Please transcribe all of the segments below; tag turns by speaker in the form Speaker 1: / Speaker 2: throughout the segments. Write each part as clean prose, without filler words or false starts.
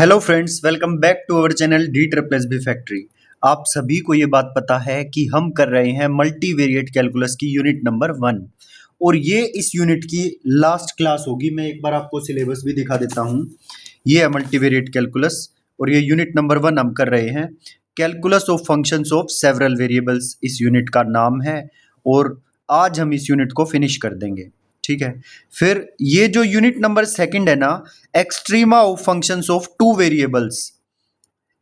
Speaker 1: Hello friends, welcome back to our channel D triple S B factory. आप सभी को ये बात पता है कि हम कर रहे हैं मल्टीवेरिएट कैलकुलस की यूनिट नंबर 1 और ये इस यूनिट की लास्ट क्लास होगी। मैं एक बार आपको सिलेबस भी दिखा देता हूँ। ये है मल्टीवेरिएट कैलकुलस और ये यूनिट नंबर 1 हम कर रहे हैं। Calculus of functions of several variables इस यूनिट का नाम है और आज हम इस यूनिट को फिनिश कर देंगे। ठीक है, फिर ये जो यूनिट नंबर 2 है ना, extrema of functions of two variables.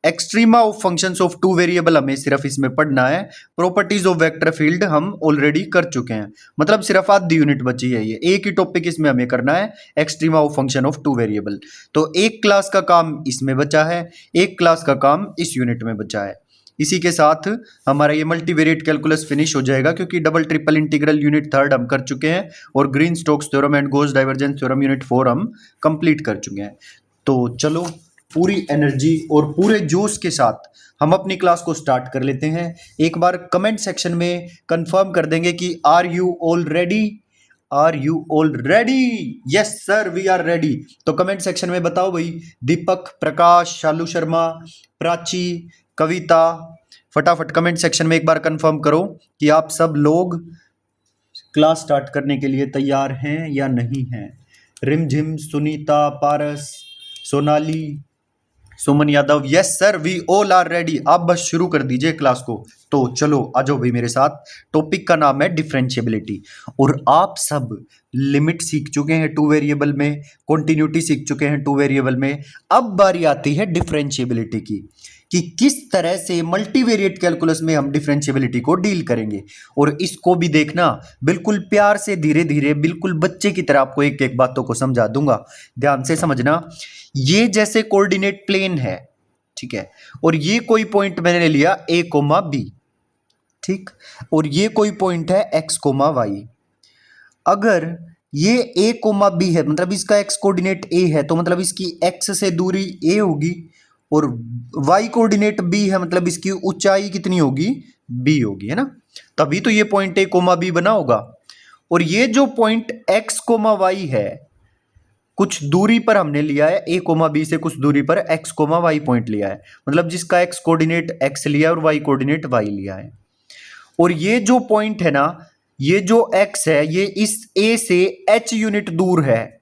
Speaker 1: Extrema of functions of two variable हमें सिर्फ इसमें पढ़ना है। प्रॉपर्टीज ऑफ वेक्टर फील्ड हम ऑलरेडी कर चुके हैं, मतलब सिर्फ आधी यूनिट बची है। ये एक ही टॉपिक इसमें हमें करना है, extrema of function of two variable. तो एक क्लास का काम इसमें बचा है, एक क्लास का काम इस यूनिट में बचा है। इसी के साथ हमारा ये मल्टीवेरिएट कैलकुलस फिनिश हो जाएगा, क्योंकि डबल ट्रिपल इंटीग्रल यूनिट 3 हम कर चुके हैं और green Stokes theorem and Gauss divergence theorem unit 4 हम कंप्लीट कर चुके हैं। तो चलो पूरी एनर्जी और पूरे जोश के साथ हम अपनी क्लास को स्टार्ट कर लेते हैं। एक बार कमेंट सेक्शन में कंफर्म कर देंगे कि are you all ready? Are you all ready? Yes sir, we are ready. तो कमेंट सेक्शन में बताओ भाई। दीपक, प्रकाश, शालू शर्मा, प्राची, कविता, फटाफट कमेंट सेक्शन में एक बार कंफर्म करो कि आप सब लोग क्लास स्टार्ट करने के लिए तैयार हैं या नहीं हैं। Rimjhim, Sunita, Paras, Sonali, Suman Yadav, yes sir, we all are ready. आप बस शुरू कर दीजिए क्लास को। तो चलो आ जाओ भाई मेरे साथ। टॉपिक का नाम है डिफरेंशिएबिलिटी और आप सब लिमिट सीख चुके हैं टू वेरिएबल में, कॉन्टिन्यूटी सीख चुके हैं टू वेरिएबल में। अब बारी आती है डिफरेंशिएबिलिटी की कि किस तरह से मल्टीवेरिएट कैलकुलस में हम डिफरेंशिएबिलिटी को डील करेंगे। और इसको भी देखना बिल्कुल प्यार से, धीरे धीरे, बिल्कुल बच्चे की तरह आपको एक एक बातों को समझा दूंगा। ध्यान से समझना। ये जैसे कोऑर्डिनेट प्लेन है, ठीक है, और ये कोई पॉइंट मैंने लिया a कोमा बी, ठीक, और ये कोई पॉइंट है x कोमा वाई। अगर ये a कोमा बी है, मतलब इसका x कोऑर्डिनेट a है, तो मतलब इसकी x से दूरी a होगी और y कोऑर्डिनेट b है, मतलब इसकी ऊंचाई कितनी होगी? b होगी, है ना। तभी तो ये पॉइंट a कोमा बी बना होगा। और ये जो पॉइंट x कोमा वाई है, कुछ दूरी पर हमने लिया है, a कोमा बी से कुछ दूरी पर x कोमा वाई पॉइंट लिया है, मतलब जिसका x कोऑर्डिनेट x लिया है और y कोऑर्डिनेट y लिया है। और ये जो पॉइंट है ना, ये जो x है, ये इस a से h यूनिट दूर है।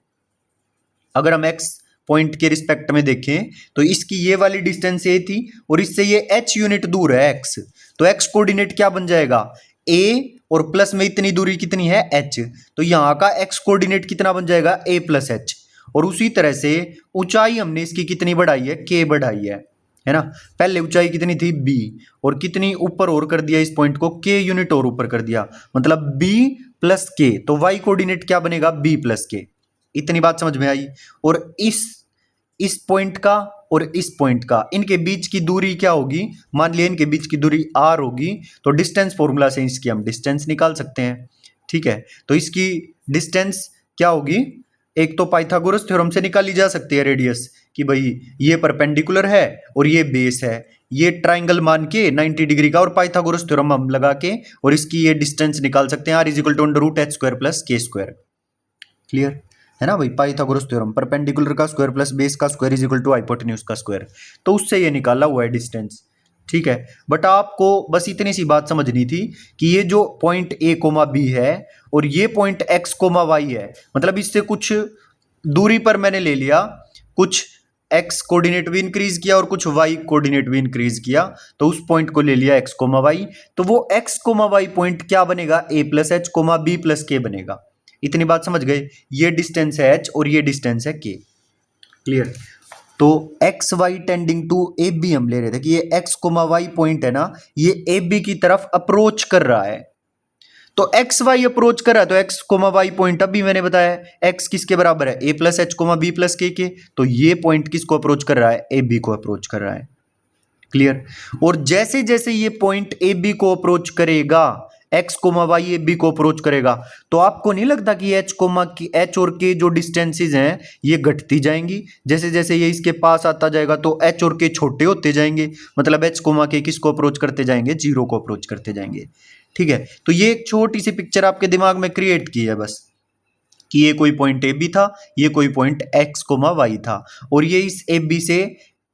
Speaker 1: अगर हम x पॉइंट के रिस्पेक्ट में देखें तो इसकी ये वाली डिस्टेंस a थी और इससे ये h यूनिट दूर है x। तो x कोऑर्डिनेट क्या बन जाएगा? a और प्लस में इतनी दूरी कितनी है? h। तो यहां का x कोऑर्डिनेट कितना बन जाएगा? a plus h। और उसी तरह से ऊंचाई हमने इसकी कितनी बढ़ाई है? k बढ़ाई है ना। पहले ऊंचाई कितनी थी? b, और कितनी ऊपर और कर दिया इस पॉइंट को? k यूनिट और ऊपर कर दिया, मतलब b प्लस k। तो y कोऑर्डिनेट क्या बनेगा? b plus k। इतनी बात समझ में आई। और इस पॉइंट का और इस पॉइंट का, इनके बीच की दूरी क्या होगी? मान लिया इनके बीच की दूरी r होगी, तो डिस्टेंस फॉर्मूला से इसकी हम डिस्टेंस निकाल सकते हैं। ठीक है, तो इसकी डिस्टेंस क्या होगी? एक तो पाइथागोरस थ्योरम से निकाली जा सकती है रेडियस, कि भाई ये परपेंडिकुलर है और ये बेस है, ये ट्राइंगल मान के 90 डिग्री का, और पाइथागोरस थ्योरम हम लगा के और इसकी ये डिस्टेंस निकाल सकते हैं, r is equal to under root H square plus के स्क्वायर। क्लियर है ना भाई। पाइथागोरस थ्योरम, परपेंडिकुलर का स्क्वायर प्लस बेस का square is equal to hypotenuse का स्क्वायर, तो उससे ये निकाला हुआ है डिस्टेंस। ठीक है, बट आपको बस इतनी सी बात समझनी थी कि ये जो पॉइंट a कोमा बी है और ये पॉइंट x कोमा वाई है, मतलब इससे कुछ दूरी पर मैंने ले लिया, कुछ x कोऑर्डिनेट भी इंक्रीज किया और कुछ y कोऑर्डिनेट भी इंक्रीज किया, तो उस पॉइंट को ले लिया x कोमा वाई। तो वो x कोमा वाई पॉइंट क्या बनेगा? a plus H comma B plus K बनेगा। इतनी बात समझ गए। ये डिस्टेंस है h और ये डिस्टेंस है k। क्लियर। तो X Y tending to A B हम ले रहे थे कि ये एक्स कोमा वाई पॉइंट है ना, ये ए बी की तरफ अप्रोच कर रहा है। तो एक्स वाई अप्रोच कर रहा है, तो एक्स कोमा वाई पॉइंट अभी मैंने बताया एक्स किसके बराबर है? A plus H comma B plus K. तो ये पॉइंट किसको अप्रोच कर रहा है? ए बी को अप्रोच कर रहा है। क्लियर। और जैसे जैसे ये पॉइंट ए बी को अप्रोच करेगा, X comma Y A B को अप्रोच करेगा, तो आपको नहीं लगता कि एच कोमा की एच और के जो डिस्टेंसेज हैं ये घटती जाएंगी? जैसे जैसे ये इसके पास आता जाएगा तो एच और के छोटे होते जाएंगे, मतलब एच कोमा के किसको अप्रोच करते जाएंगे? जीरो को अप्रोच करते जाएंगे। ठीक है, तो ये एक छोटी सी पिक्चर आपके दिमाग में क्रिएट की है बस। कि ये कोई पॉइंट ए बी था, ये कोई पॉइंट एक्स कोमा वाई था, और ये इस ए बी से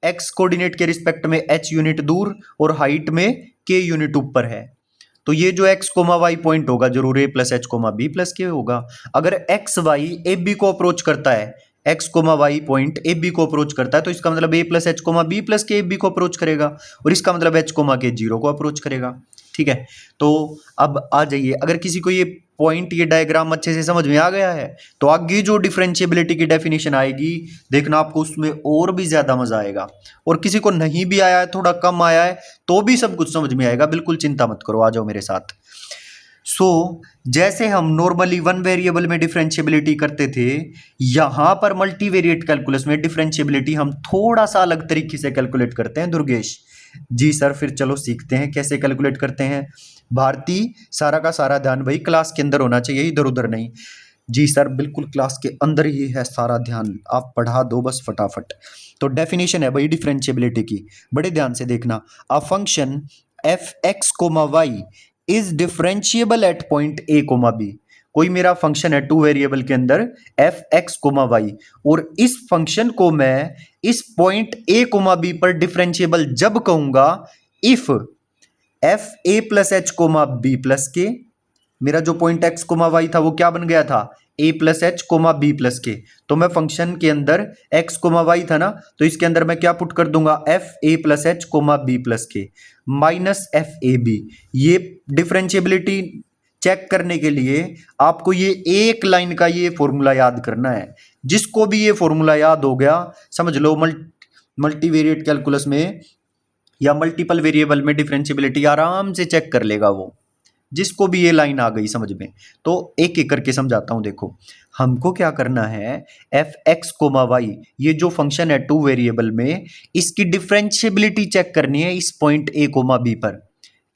Speaker 1: एक्स कोऑर्डिनेट के रिस्पेक्ट में एच यूनिट दूर और हाइट में के यूनिट ऊपर है। तो ये जो एक्स कोमा वाई पॉइंट होगा जरूर A plus H comma B plus K होगा। अगर एक्स वाई ए बी को अप्रोच करता है, X comma Y point A B को अप्रोच करता है, तो इसका मतलब A plus H comma B plus K A B को अप्रोच करेगा, और इसका मतलब एच कोमा के जीरो को अप्रोच करेगा। ठीक है, तो अब आ जाइए, अगर किसी को ये पॉइंट, ये डायग्राम अच्छे से समझ में आ गया है, तो आगे जो डिफरेंशिएबिलिटी की डेफिनेशन आएगी, देखना आपको उसमें और भी ज्यादा मजा आएगा। और किसी को नहीं भी आया है, थोड़ा कम आया है, तो भी सब कुछ समझ में आएगा, बिल्कुल चिंता मत करो, आ जाओ मेरे साथ। जैसे हम नॉर्मली वन वेरिएबल में डिफरेंशिएबिलिटी करते थे, यहां पर मल्टीवेरिएट कैलकुलस में डिफरेंशिएबिलिटी हम थोड़ा सा अलग तरीके से कैलकुलेट करते हैं दुर्गेश। जी सर, फिर चलो सीखते हैं कैसे कैलकुलेट करते हैं। भारती, सारा का सारा ध्यान भाई क्लास के अंदर होना चाहिए, इधर उधर नहीं। जी सर, बिल्कुल क्लास के अंदर ही है सारा ध्यान, आप पढ़ा दो बस फटाफट। तो डेफिनेशन है भाई डिफरेंशिएबिलिटी की, बड़े ध्यान से देखना। A function F x comma Y is differentiable at point A comma B. कोई मेरा फंक्शन है टू वेरिएबल के अंदर एफ एक्स कोमा वाई, और इस फंक्शन को मैं इस पॉइंट ए कोमा बी पर डिफरेंशिएबल जब कहूंगा if F A plus H comma B plus K, मेरा जो पॉइंट एक्स कोमा वाई था वो क्या बन गया था, A plus H comma B plus K. तो मैं फंक्शन के अंदर एक्स कोमा वाई था ना, तो इसके अंदर मैं क्या पुट कर दूंगा, एफ ए plus H comma B plus के माइनस एफ ए बी। ये डिफरेंशिएबिलिटी चेक करने के लिए आपको ये एक लाइन का ये फॉर्मूला याद करना है। जिसको भी ये फॉर्मूला याद हो गया, समझ लो मल्टीवेरिएट कैलकुलस में या मल्टीपल वेरिएबल में डिफरेंशिएबिलिटी आराम से चेक कर लेगा वो, जिसको भी ये लाइन आ गई समझ में। तो एक एक करके समझाता हूं, देखो हमको क्या करना है, एफ एक्स कोमा वाई, ये जो फंक्शन है टू वेरिएबल में, इसकी डिफरेंशिएबिलिटी चेक करनी है इस पॉइंट ए कोमा बी पर,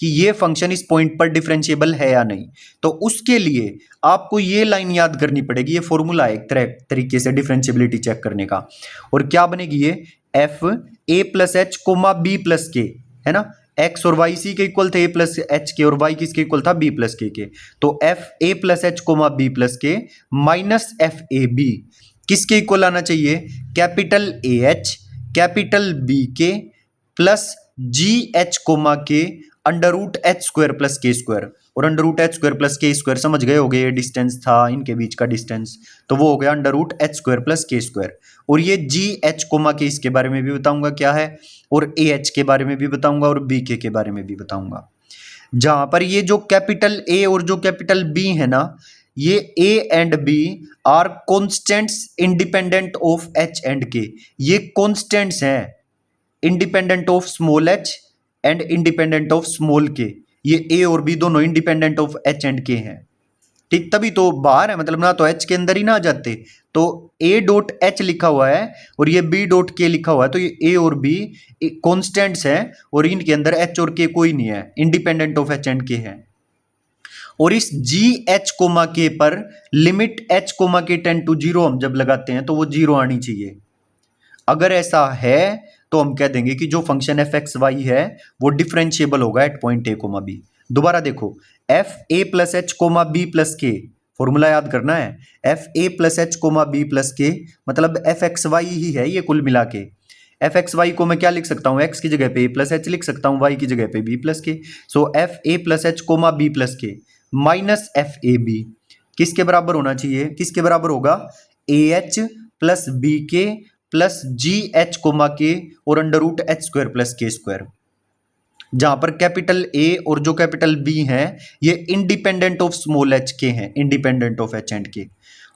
Speaker 1: कि ये फंक्शन इस पॉइंट पर डिफरेंशिएबल है या नहीं। तो उसके लिए आपको ये लाइन याद करनी पड़ेगी, ये फॉर्मूला है एक तरीके से डिफरेंशिएबिलिटी चेक करने का। और क्या बनेगी ये, एफ ए plus H comma B plus K, है ना, एक्स और वाई सी के इक्वल थे ए प्लस एच के, और वाई किसके इक्वल था, बी प्लस के। तो एफ ए plus H comma B plus के माइनस एफ ए बी किसके इक्वल आना चाहिए, capital A H capital B के प्लस जी एच कोमा के under root H square plus के स्क्वायर। और under root H square plus के स्क्वायर समझ गए होगे, ये डिस्टेंस था इनके बीच का डिस्टेंस, तो वो हो गया under root H square plus के स्क्वायर। और ये जी एच कोमा के इसके बारे में भी बताऊंगा क्या है, और ए एच के बारे में भी बताऊंगा, और बी के बारे में भी बताऊंगा। जहां पर ये जो कैपिटल ए और जो कैपिटल बी है ना, ये A and B are constants independent of H and K. ये कॉन्स्टेंट्स हैं independent of small H and independent of small K. ये ए और बी दोनों इंडिपेंडेंट ऑफ एच एंड के हैं, ठीक, तभी तो बाहर है, मतलब ना तो एच के अंदर ही ना आ जाते। तो ए डॉट एच लिखा हुआ है और ये बी डॉट के लिखा हुआ है, तो ये ए और बी कॉन्स्टेंट्स हैं, और इनके अंदर एच और के कोई नहीं है, इंडिपेंडेंट ऑफ एच एंड के है। और इस जी एच कोमा के पर लिमिट एच कोमा के टेंड टू जीरो हम जब लगाते हैं तो वो जीरो आनी चाहिए। अगर ऐसा है तो हम कह देंगे कि जो फंक्शन एफ एक्स वाई है वो डिफरेंशिएबल होगा at point A comma B. दोबारा देखो, एफ ए plus H comma B plus K, formula याद करना है, एफ ए plus H comma B plus K मतलब एफ एक्स वाई ही है ये कुल मिला के। एफ एक्स वाई को मैं क्या लिख सकता हूँ, एक्स की जगह पे ए प्लस एच लिख सकता हूँ, वाई की जगह पे B plus K. So F ए plus H comma B plus के माइनस एफ ए बी किसके बराबर होना चाहिए, किसके बराबर होगा, ए एच प्लस बी के प्लस जी एच कोमा के और under root H square plus के स्क्वायर। जहां पर कैपिटल ए और जो कैपिटल बी हैं ये इंडिपेंडेंट ऑफ स्मॉल एच के हैं, इंडिपेंडेंट ऑफ एच एंड के।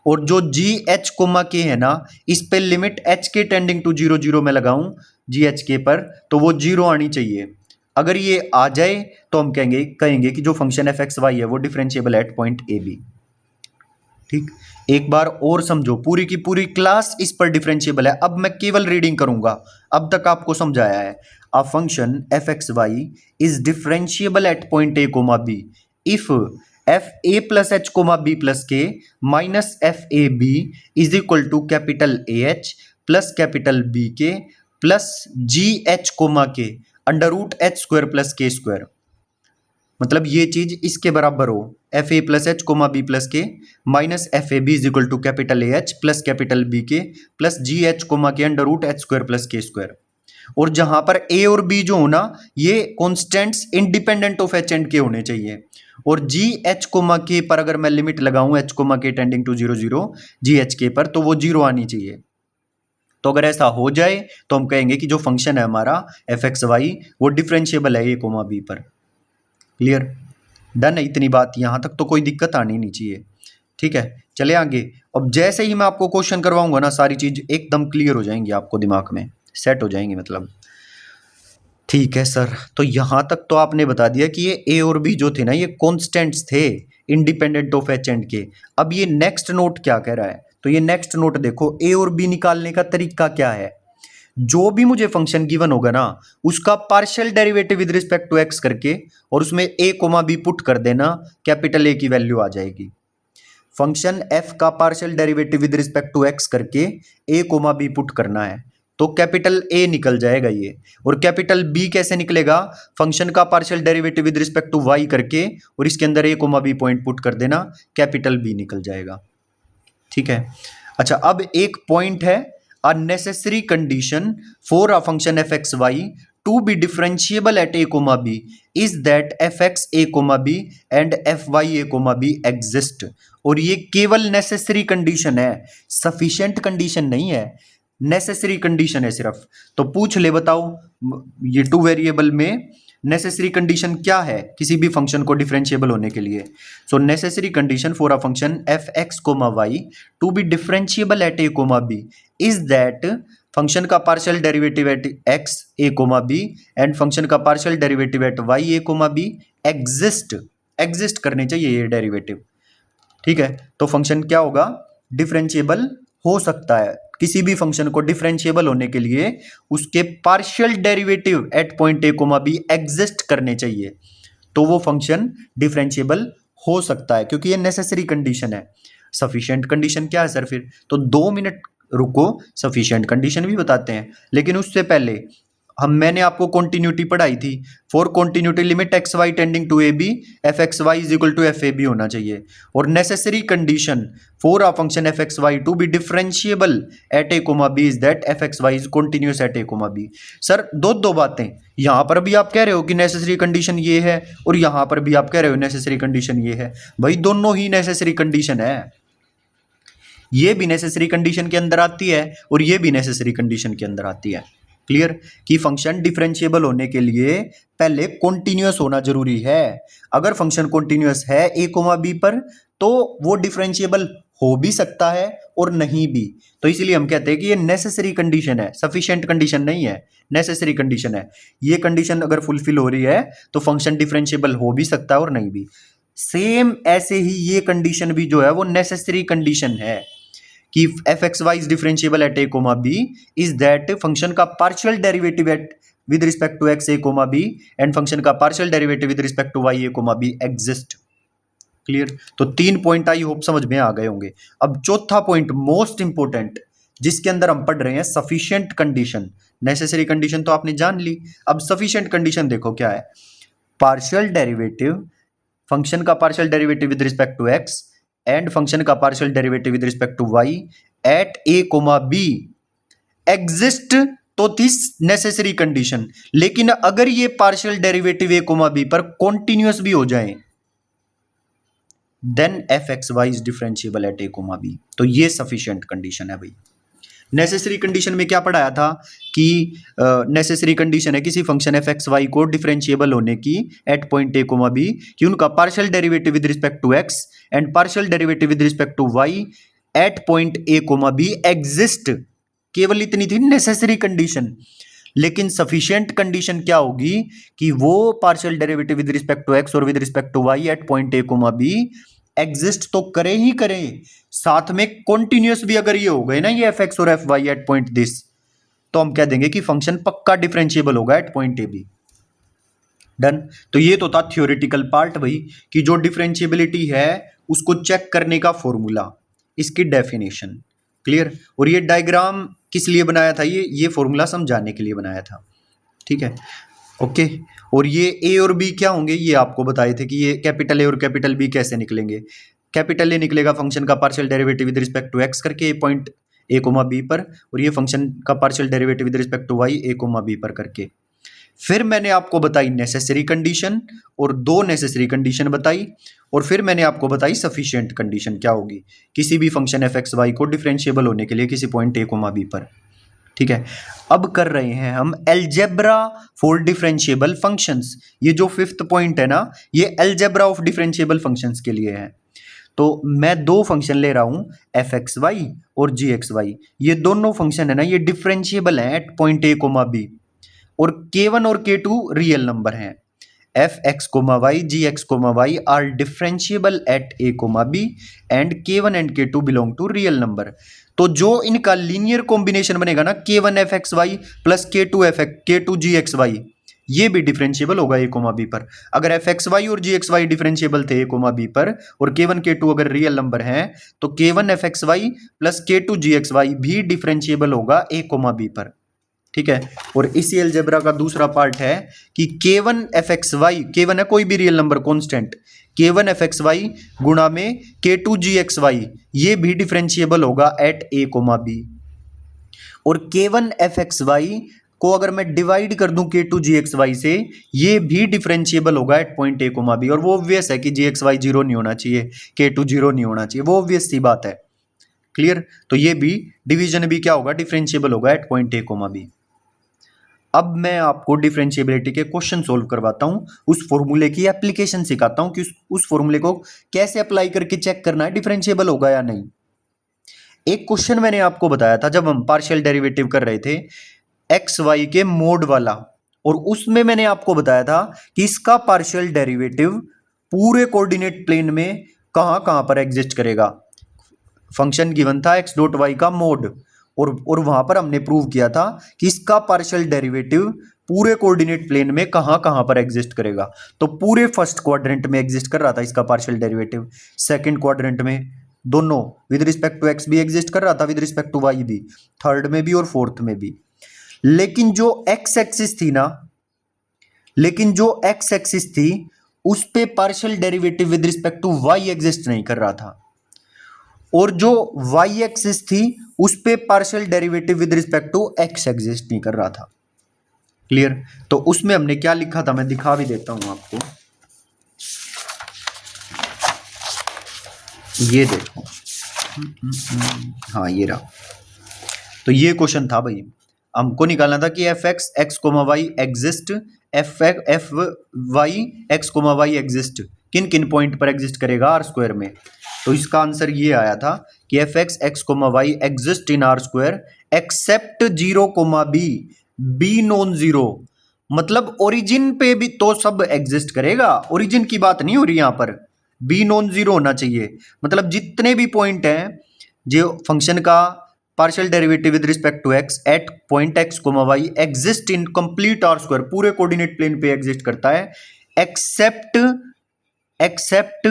Speaker 1: और जो जी एच कोमा के है ना, इस पे लिमिट एच के टेंडिंग टू जीरो जीरो में लगाऊं जी एच के पर, तो वो जीरो आनी चाहिए। अगर ये आ जाए तो हम कहेंगे कि जो फंक्शन एफ एक्स वाई है वो differentiable at point A B. ठीक, एक बार और समझो, पूरी की पूरी क्लास इस पर डिफरेंशिएबल है। अब मैं केवल रीडिंग करूंगा, अब तक आपको समझाया है। A function F x Y is differentiable at point A comma B if F A plus H comma B plus के minus F A B is equal to capital A H plus capital B के plus जी H comma के under root H square plus के square. मतलब ये चीज इसके बराबर हो, एफ ए plus H comma B plus के minus F A B is equal to capital A H plus capital B के प्लस जी एच कोमा के under root H square plus के स्क्वायर। और जहां पर ए और बी जो होना ये constants independent of H and K होने चाहिए। और जी एच कोमा के पर अगर मैं लिमिट लगाऊं एच कोमा के टेंडिंग टू 0 0 जी एच के पर तो वो 0 आनी चाहिए। तो अगर ऐसा हो जाए तो हम कहेंगे कि जो फंक्शन है हमारा एफ एक्स वाई वो डिफरेंशिएबल है ए कोमा बी पर। क्लियर? डन है इतनी बात, यहां तक तो कोई दिक्कत आनी नहीं चाहिए। ठीक है, चले आगे। अब जैसे ही मैं आपको क्वेश्चन करवाऊंगा ना सारी चीज एकदम क्लियर हो जाएंगी आपको दिमाग में, सेट हो जाएंगी मतलब। ठीक है सर, तो यहां तक तो आपने बता दिया कि ये ए और बी जो थे ना ये कॉन्स्टेंट्स थे इंडिपेंडेंट ऑफ एच एंड के। अब ये नेक्स्ट नोट क्या कह रहा है, तो ये नेक्स्ट नोट देखो, ए और बी निकालने का तरीका क्या है। जो भी मुझे फंक्शन गिवन होगा ना उसका partial derivative with respect to X करके और उसमें ए कोमा बी पुट कर देना, कैपिटल ए की वैल्यू आ जाएगी। फंक्शन एफ का partial derivative with respect to X करके ए कोमा बी पुट करना है तो कैपिटल ए निकल जाएगा ये। और कैपिटल बी कैसे निकलेगा, फंक्शन का partial derivative with respect to Y करके और इसके अंदर A comma B point put कर देना, कैपिटल बी निकल जाएगा। ठीक है, अच्छा अब एक पॉइंट है, a necessary condition for a function fxy to be differentiable at a comma b is that fx a comma b and fy a comma b exist। और ये केवल नेसेसरी कंडीशन है, सफिशिएंट कंडीशन नहीं है, necessary condition है सिर्फ। तो पूछ ले बताओ ये टू वेरिएबल में नेसेसरी कंडीशन क्या है किसी भी फंक्शन को डिफरेंशिएबल होने के लिए। So necessary condition for a function F x comma Y to be differentiable at A comma B is that function का partial derivative at X A comma B and function का partial derivative at Y A comma B exist करने चाहिए ये derivative. ठीक है, तो function क्या होगा, डिफरेंशिएबल हो सकता है। किसी भी फंक्शन को डिफरेंशिएबल होने के लिए उसके partial derivative at point A comma B exist करने चाहिए, तो वो फंक्शन डिफरेंशिएबल हो सकता है, क्योंकि ये नेसेसरी कंडीशन है। सफिशिएंट कंडीशन क्या है सर फिर, तो 2 मिनट रुको, सफिशिएंट कंडीशन भी बताते हैं। लेकिन उससे पहले मैंने आपको कॉन्टिन्यूटी पढ़ाई थी, for continuity limit X Y tending to A B F x Y is equal to F A B होना चाहिए। और necessary condition for a function F x Y to be differentiable at A comma B is that F x Y is continuous at A comma B. Sir दो बातें, यहां पर भी आप कह रहे हो कि नेसेसरी कंडीशन ये है और यहां पर भी आप कह रहे हो नेसेसरी कंडीशन ये है। भाई दोनों ही नेसेसरी कंडीशन है, ये भी नेसेसरी कंडीशन के अंदर आती है और ये भी नेसेसरी कंडीशन के अंदर आती है। क्लियर, कि फंक्शन डिफरेंशिएबल होने के लिए पहले कॉन्टिन्यूअस होना जरूरी है। अगर फंक्शन कॉन्टिन्यूअस है ए कोमा बी पर तो वो डिफरेंशिएबल हो भी सकता है और नहीं भी। तो इसीलिए हम कहते हैं कि ये नेसेसरी कंडीशन है, सफिशिएंट कंडीशन नहीं है, नेसेसरी कंडीशन है। ये कंडीशन अगर फुलफिल हो रही है तो फंक्शन डिफरेंशिएबल हो भी सकता है और नहीं भी। सेम ऐसे ही ये कंडीशन भी जो है वो नेसेसरी कंडीशन है कि F x Y is differentiable at A comma B is that function का partial derivative at with respect to X A comma B and function का partial derivative with respect to Y A comma B exist. Clear, तो 3 point I hope समझ में आ गए होंगे। अब चौथा point most important जिसके अंदर हम पढ़ रहे हैं सफिशिएंट कंडीशन। नेसेसरी कंडीशन तो आपने जान ली, अब सफिशिएंट कंडीशन देखो क्या है। पार्शियल डेरिवेटिव, फंक्शन का partial derivative with respect to X and function का partial derivative with respect to Y at A comma B exist, तो दिस नेसेसरी कंडीशन। लेकिन अगर ये partial derivative A comma B पर कॉन्टिन्यूअस भी हो जाए then F x Y is differentiable at A comma B, तो ये सफिशिएंट कंडीशन है भाई। नेसेसरी कंडीशन में क्या पढ़ाया था कि नेसेसरी कंडीशन है किसी फंक्शन एफ एक्स वाई को डिफरेंशिएबल होने की at point A comma B कि उनका partial derivative with respect to X and partial derivative with respect to Y at point A comma B exist. केवल इतनी थी नेसेसरी कंडीशन। लेकिन sufficient condition क्या होगी कि वो partial derivative with respect to x और with respect to Y at point A comma B exist तो करे ही करे, साथ में कॉन्टिन्यूअस भी अगर ये हो गए ना ये एफ एक्स और F Y at point this, तो हम कह देंगे कि फंक्शन पक्का डिफरेंशिएबल होगा at point A B. Done, तो ये तो था थ्योरेटिकल पार्ट भाई कि जो डिफरेंशिएबिलिटी है उसको चेक करने का फॉर्मूला, इसकी डेफिनेशन। क्लियर, और ये डायग्राम किस लिए बनाया था, ये फॉर्मूला समझाने के लिए बनाया था। ठीक है, ओके। और ये ए और बी क्या होंगे, ये आपको बताए थे कि ये कैपिटल ए और कैपिटल बी कैसे निकलेंगे। कैपिटल ए निकलेगा फंक्शन का partial derivative with respect to X करके पॉइंट ए कोमा बी पर, और ये फंक्शन का partial derivative with respect to Y A comma B पर करके। फिर मैंने आपको बताई नेसेसरी कंडीशन, और दो नेसेसरी कंडीशन बताई, और फिर मैंने आपको बताई सफिशिएंट कंडीशन क्या होगी किसी भी फंक्शन एफ एक्स वाई को डिफरेंशिएबल होने के लिए किसी पॉइंट ए कोमा बी पर। ठीक है, अब कर रहे हैं हम एल्जेब्रा फॉर डिफरेंशिएबल फंक्शंस। ये जो फिफ्थ पॉइंट है ना, ये एल्जेब्रा ऑफ डिफरेंशिएबल फंक्शंस के लिए है। तो मैं दो फंक्शन ले रहा हूं, एफ एक्स वाई और जी एक्स वाई। ये दोनों फंक्शन है ना, ये डिफरेंशिएबल है at point A comma B, और k1 और k2 रियल नंबर हैं। F x comma Y G X comma Y are differentiable at A comma B and k1 and k2 belong to real number. तो जो इनका linear combination बनेगा ना, k1 F x Y plus k2 G x Y, ये भी differentiable होगा A comma B पर। अगर एफ एक्स वाई और जी एक्स वाई डिफरेंशिएबल थे ए कोमा बी पर, और k1 k2 अगर रियल नंबर हैं, तो k1 F x Y plus k2 G x Y भी डिफरेंशिएबल होगा ए कोमा बी पर। ठीक है, और इसी अलजेब्रा का दूसरा पार्ट है कि k1 F x Y, k1 है कोई भी real number constant, k1 F x Y गुणा में k2 जी एक्स वाई, ये भी डिफरेंशिएबल होगा एट ए कोमा बी। और k1 एफ एक्स वाई को अगर मैं डिवाइड कर दूं k2 जी एक्स वाई से, ये भी डिफरेंशिएबल होगा at point A comma B. और वो ऑब्वियस है कि जी एक्स वाई जीरो नहीं होना चाहिए, k2 जीरो नहीं होना चाहिए, वो ऑब्वियस सी बात है। क्लियर, तो ये भी डिवीजन भी क्या होगा, डिफरेंशिएबल होगा at point A comma B. अब मैं आपको डिफरेंशिएबिलिटी के क्वेश्चन सोल्व करवाता हूं, उस फॉर्मूले की एप्लीकेशन सिखाता हूं कि उस फॉर्मूले को कैसे अप्लाई करके चेक करना है डिफरेंशिएबल होगा या नहीं। एक क्वेश्चन मैंने आपको बताया था जब हम पार्शियल डेरिवेटिव कर रहे थे एक्स वाई के मोड वाला, और उसमें मैंने आपको बताया था कि इसका पार्शियल डेरिवेटिव पूरे कोऑर्डिनेट प्लेन में कहां कहां पर एग्जिस्ट करेगा। फंक्शन गिवन था एक्स डॉट वाई का मोड, और वहां पर हमने प्रूव किया था कि इसका पार्शियल डेरिवेटिव पूरे कोऑर्डिनेट प्लेन में कहां कहां पर एग्जिस्ट करेगा। तो पूरे फर्स्ट क्वाड्रेंट में एग्जिस्ट कर रहा था इसका पार्शियल डेरिवेटिव, सेकंड क्वाड्रेंट में दोनों विद रिस्पेक्ट टू एक्स भी एग्जिस्ट कर रहा था, विद रिस्पेक्ट टू वाई भी, थर्ड में भी और फोर्थ में भी। लेकिन जो एक्स एक्सिस थी ना, लेकिन जो एक्स एक्सिस थी उस पे partial derivative with respect to y exist नहीं कर रहा था, और जो वाई एक्सिस थी उस पे partial derivative with respect to x exist नहीं कर रहा था। क्लियर, तो उसमें हमने क्या लिखा था, मैं दिखा भी देता हूं आपको, ये देखो, हाँ ये रहा। तो ये क्वेश्चन था भाई, हमको निकालना था कि F x x comma y exist, f y x comma y exist किन किन पॉइंट पर एग्जिस्ट करेगा आर स्क्वायर में। तो इसका आंसर ये आया था कि F x x comma y exist in R square except zero comma b, b non zero. मतलब ओरिजिन पे भी तो सब एग्जिस्ट करेगा, ओरिजिन की बात नहीं हो रही यहाँ पर, बी नॉन जीरो होना चाहिए। मतलब जितने भी पॉइंट हैं जो फंक्शन का partial derivative with respect to x at point x comma y exist in complete R square, पूरे कोऑर्डिनेट प्लेन पे एग्जिस्ट करता है, एक्सेप्ट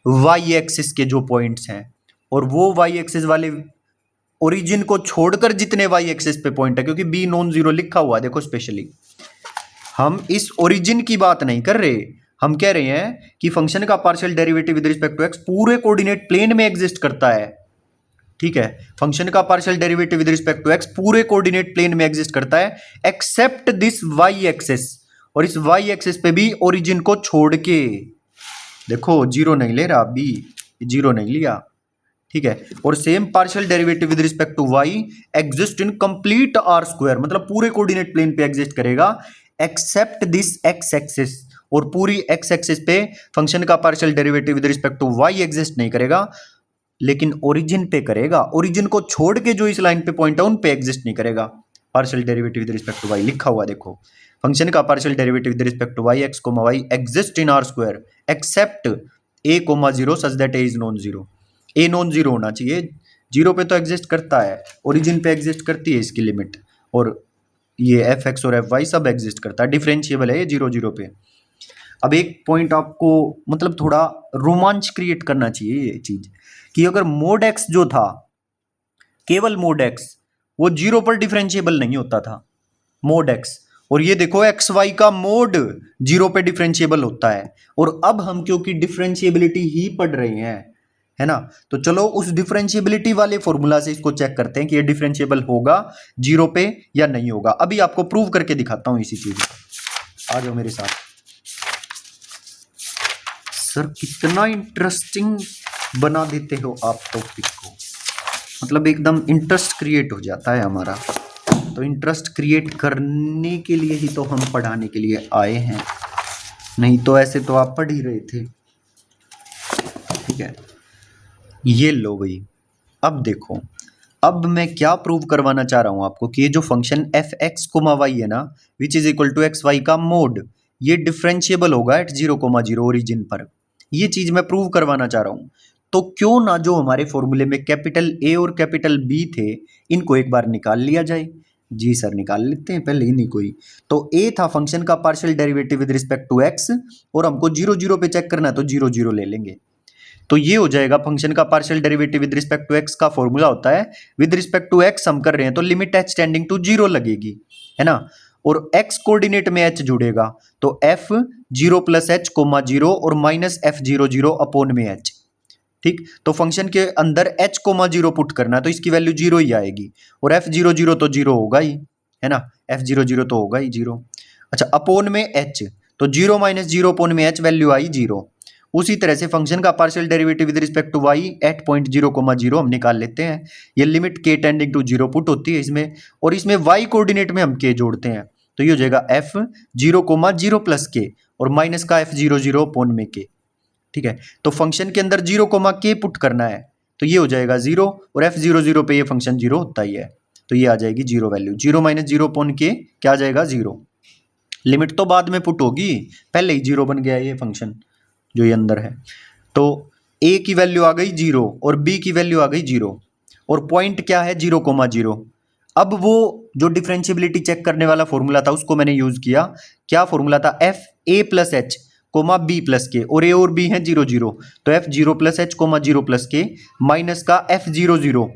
Speaker 1: वाई एक्सिस के जो पॉइंट्स हैं, और वो वाई एक्सिस वाले ओरिजिन को छोड़कर जितने वाई एक्सिस पे पॉइंट है, क्योंकि बी नॉन जीरो लिखा हुआ है देखो स्पेशली, हम इस ओरिजिन की बात नहीं कर रहे, हम कह रहे हैं कि फंक्शन का partial derivative with respect to x पूरे कोऑर्डिनेट प्लेन में एग्जिस्ट करता है। ठीक है, फंक्शन का partial derivative with respect to x पूरे कोऑर्डिनेट प्लेन में एग्जिस्ट करता है एक्सेप्ट दिस वाई एक्सिस, और इस वाई एक्सिस पे भी ओरिजिन को छोड़ के, देखो जीरो नहीं ले रहा, बी जीरो नहीं लिया। ठीक है, और same partial derivative with respect to y exist in complete R square, मतलब पूरे कोऑर्डिनेट प्लेन पे एग्जिस्ट करेगा एक्सेप्ट दिस एक्स एक्सिस, और पूरी एक्स एक्सिस पे फंक्शन का partial derivative with respect to y exist नहीं करेगा, लेकिन ओरिजिन पे करेगा, ओरिजिन को छोड़ के जो इस लाइन पे पॉइंट है उन पे एग्जिस्ट नहीं करेगा। Partial derivative with respect to y लिखा हुआ देखो, फंक्शन का partial derivative with respect to y x comma y exist in R square except a comma zero such that a is non zero. A non zero होना चाहिए, zero पे तो exist करता है, ओरिजिन पे एग्जिस्ट करती है इसकी लिमिट, और ये एफ एक्स और एफ वाई सब एग्जिस्ट करता है, डिफरेंशिएबल है ये जीरो जीरो पे। अब एक पॉइंट आपको मतलब थोड़ा रोमांच क्रिएट करना चाहिए ये चीज, कि अगर मोड एक्स जो था, केवल मोड एक्स, वो जीरो पर डिफरेंशिएबल नहीं होता था मोड एक्स, और ये देखो एक्स वाई का मोड जीरो पे डिफरेंशिएबल होता है। और अब हम क्योंकि डिफरेंशिएबिलिटी ही पढ़ रहे हैं, है ना, तो चलो उस डिफरेंशिएबिलिटी वाले फॉर्मूला से इसको चेक करते हैं कि ये डिफरेंशिएबल होगा जीरो पे या नहीं होगा। अभी आपको प्रूव करके दिखाता हूं इसी चीज को, आ जाओ मेरे साथ। सर कितना इंटरेस्टिंग बना देते हो आप टॉपिक को, मतलब एकदम इंटरेस्ट क्रिएट हो जाता है हमारा। तो इंटरेस्ट क्रिएट करने के लिए ही तो हम पढ़ाने के लिए आए हैं, नहीं तो ऐसे तो आप पढ़ ही रहे थे। ठीक है, ये लो भाई। अब देखो, अब मैं क्या प्रूव करवाना चाह रहा हूं आपको कि ये जो function F x comma y है ना, which is equal to x y का मोड, ये डिफरेंशिएबल होगा एट 0,0 ओरिजिन पर। ये चीज मैं प्रूव करवाना चाह रहा हूं। तो क्यों ना जो हमारे फॉर्मूले में कैपिटल ए और कैपिटल बी थे, इनको एक बार निकाल लिया जाए। जी सर निकाल लेते हैं, पहले ही नहीं कोई। तो ए था फंक्शन का partial derivative with respect to x, और हमको 0,0 पे चेक करना है तो 0,0 ले लेंगे। तो ये हो जाएगा फंक्शन का partial derivative with respect to x का फॉर्मूला होता है, विद रिस्पेक्ट टू एक्स हम कर रहे हैं तो लिमिट एच टेंडिंग टू 0 लगेगी, है ना। और एक्स कोऑर्डिनेट में एच जुड़ेगा तो एफ 0 प्लस एच कोमा 0 और माइनस एफ 0,0 अपॉन में एच। ठीक, तो फंक्शन के अंदर h कोमा 0 पुट करना है तो इसकी वैल्यू 0 ही आएगी, और f 0,0 तो 0 होगा ही, है ना, f 0,0 तो होगा ही 0। अच्छा, अपॉन में h, तो 0 माइनस 0 अपॉन में h वैल्यू आई 0। उसी तरह से फंक्शन का partial derivative with respect to y at point 0,0 हम निकाल लेते हैं। ये limit k tending to 0 put होती है इसमें, और इसमें y कोऑर्डिनेट में हम k जोड़ते हैं तो ये हो जाएगा f 0,0 प्लस k और माइनस का f 0,0 अपॉन में k। ठीक है, तो फंक्शन के अंदर 0,k पुट करना है तो ये हो जाएगा 0, और f 0,0 पे ये फंक्शन 0 होता ही है तो ये आ जाएगी 0 वैल्यू। 0 माइनस 0 अपॉन k क्या आ जाएगा 0। लिमिट तो बाद में पुट होगी, पहले ही 0 बन गया ये फंक्शन जो ये अंदर है। तो a की वैल्यू आ गई 0 और b की वैल्यू आ गई 0, और पॉइंट क्या है 0,0। अब वो जो डिफरेंशिएबिलिटी चेक करने वाला फॉर्मूला था उसको मैंने यूज किया। क्या फॉर्मूला था, एफ ए plus H comma B plus k, और ए और बी है 0,0, तो f 0 plus H comma 0 plus के माइनस का f 0,0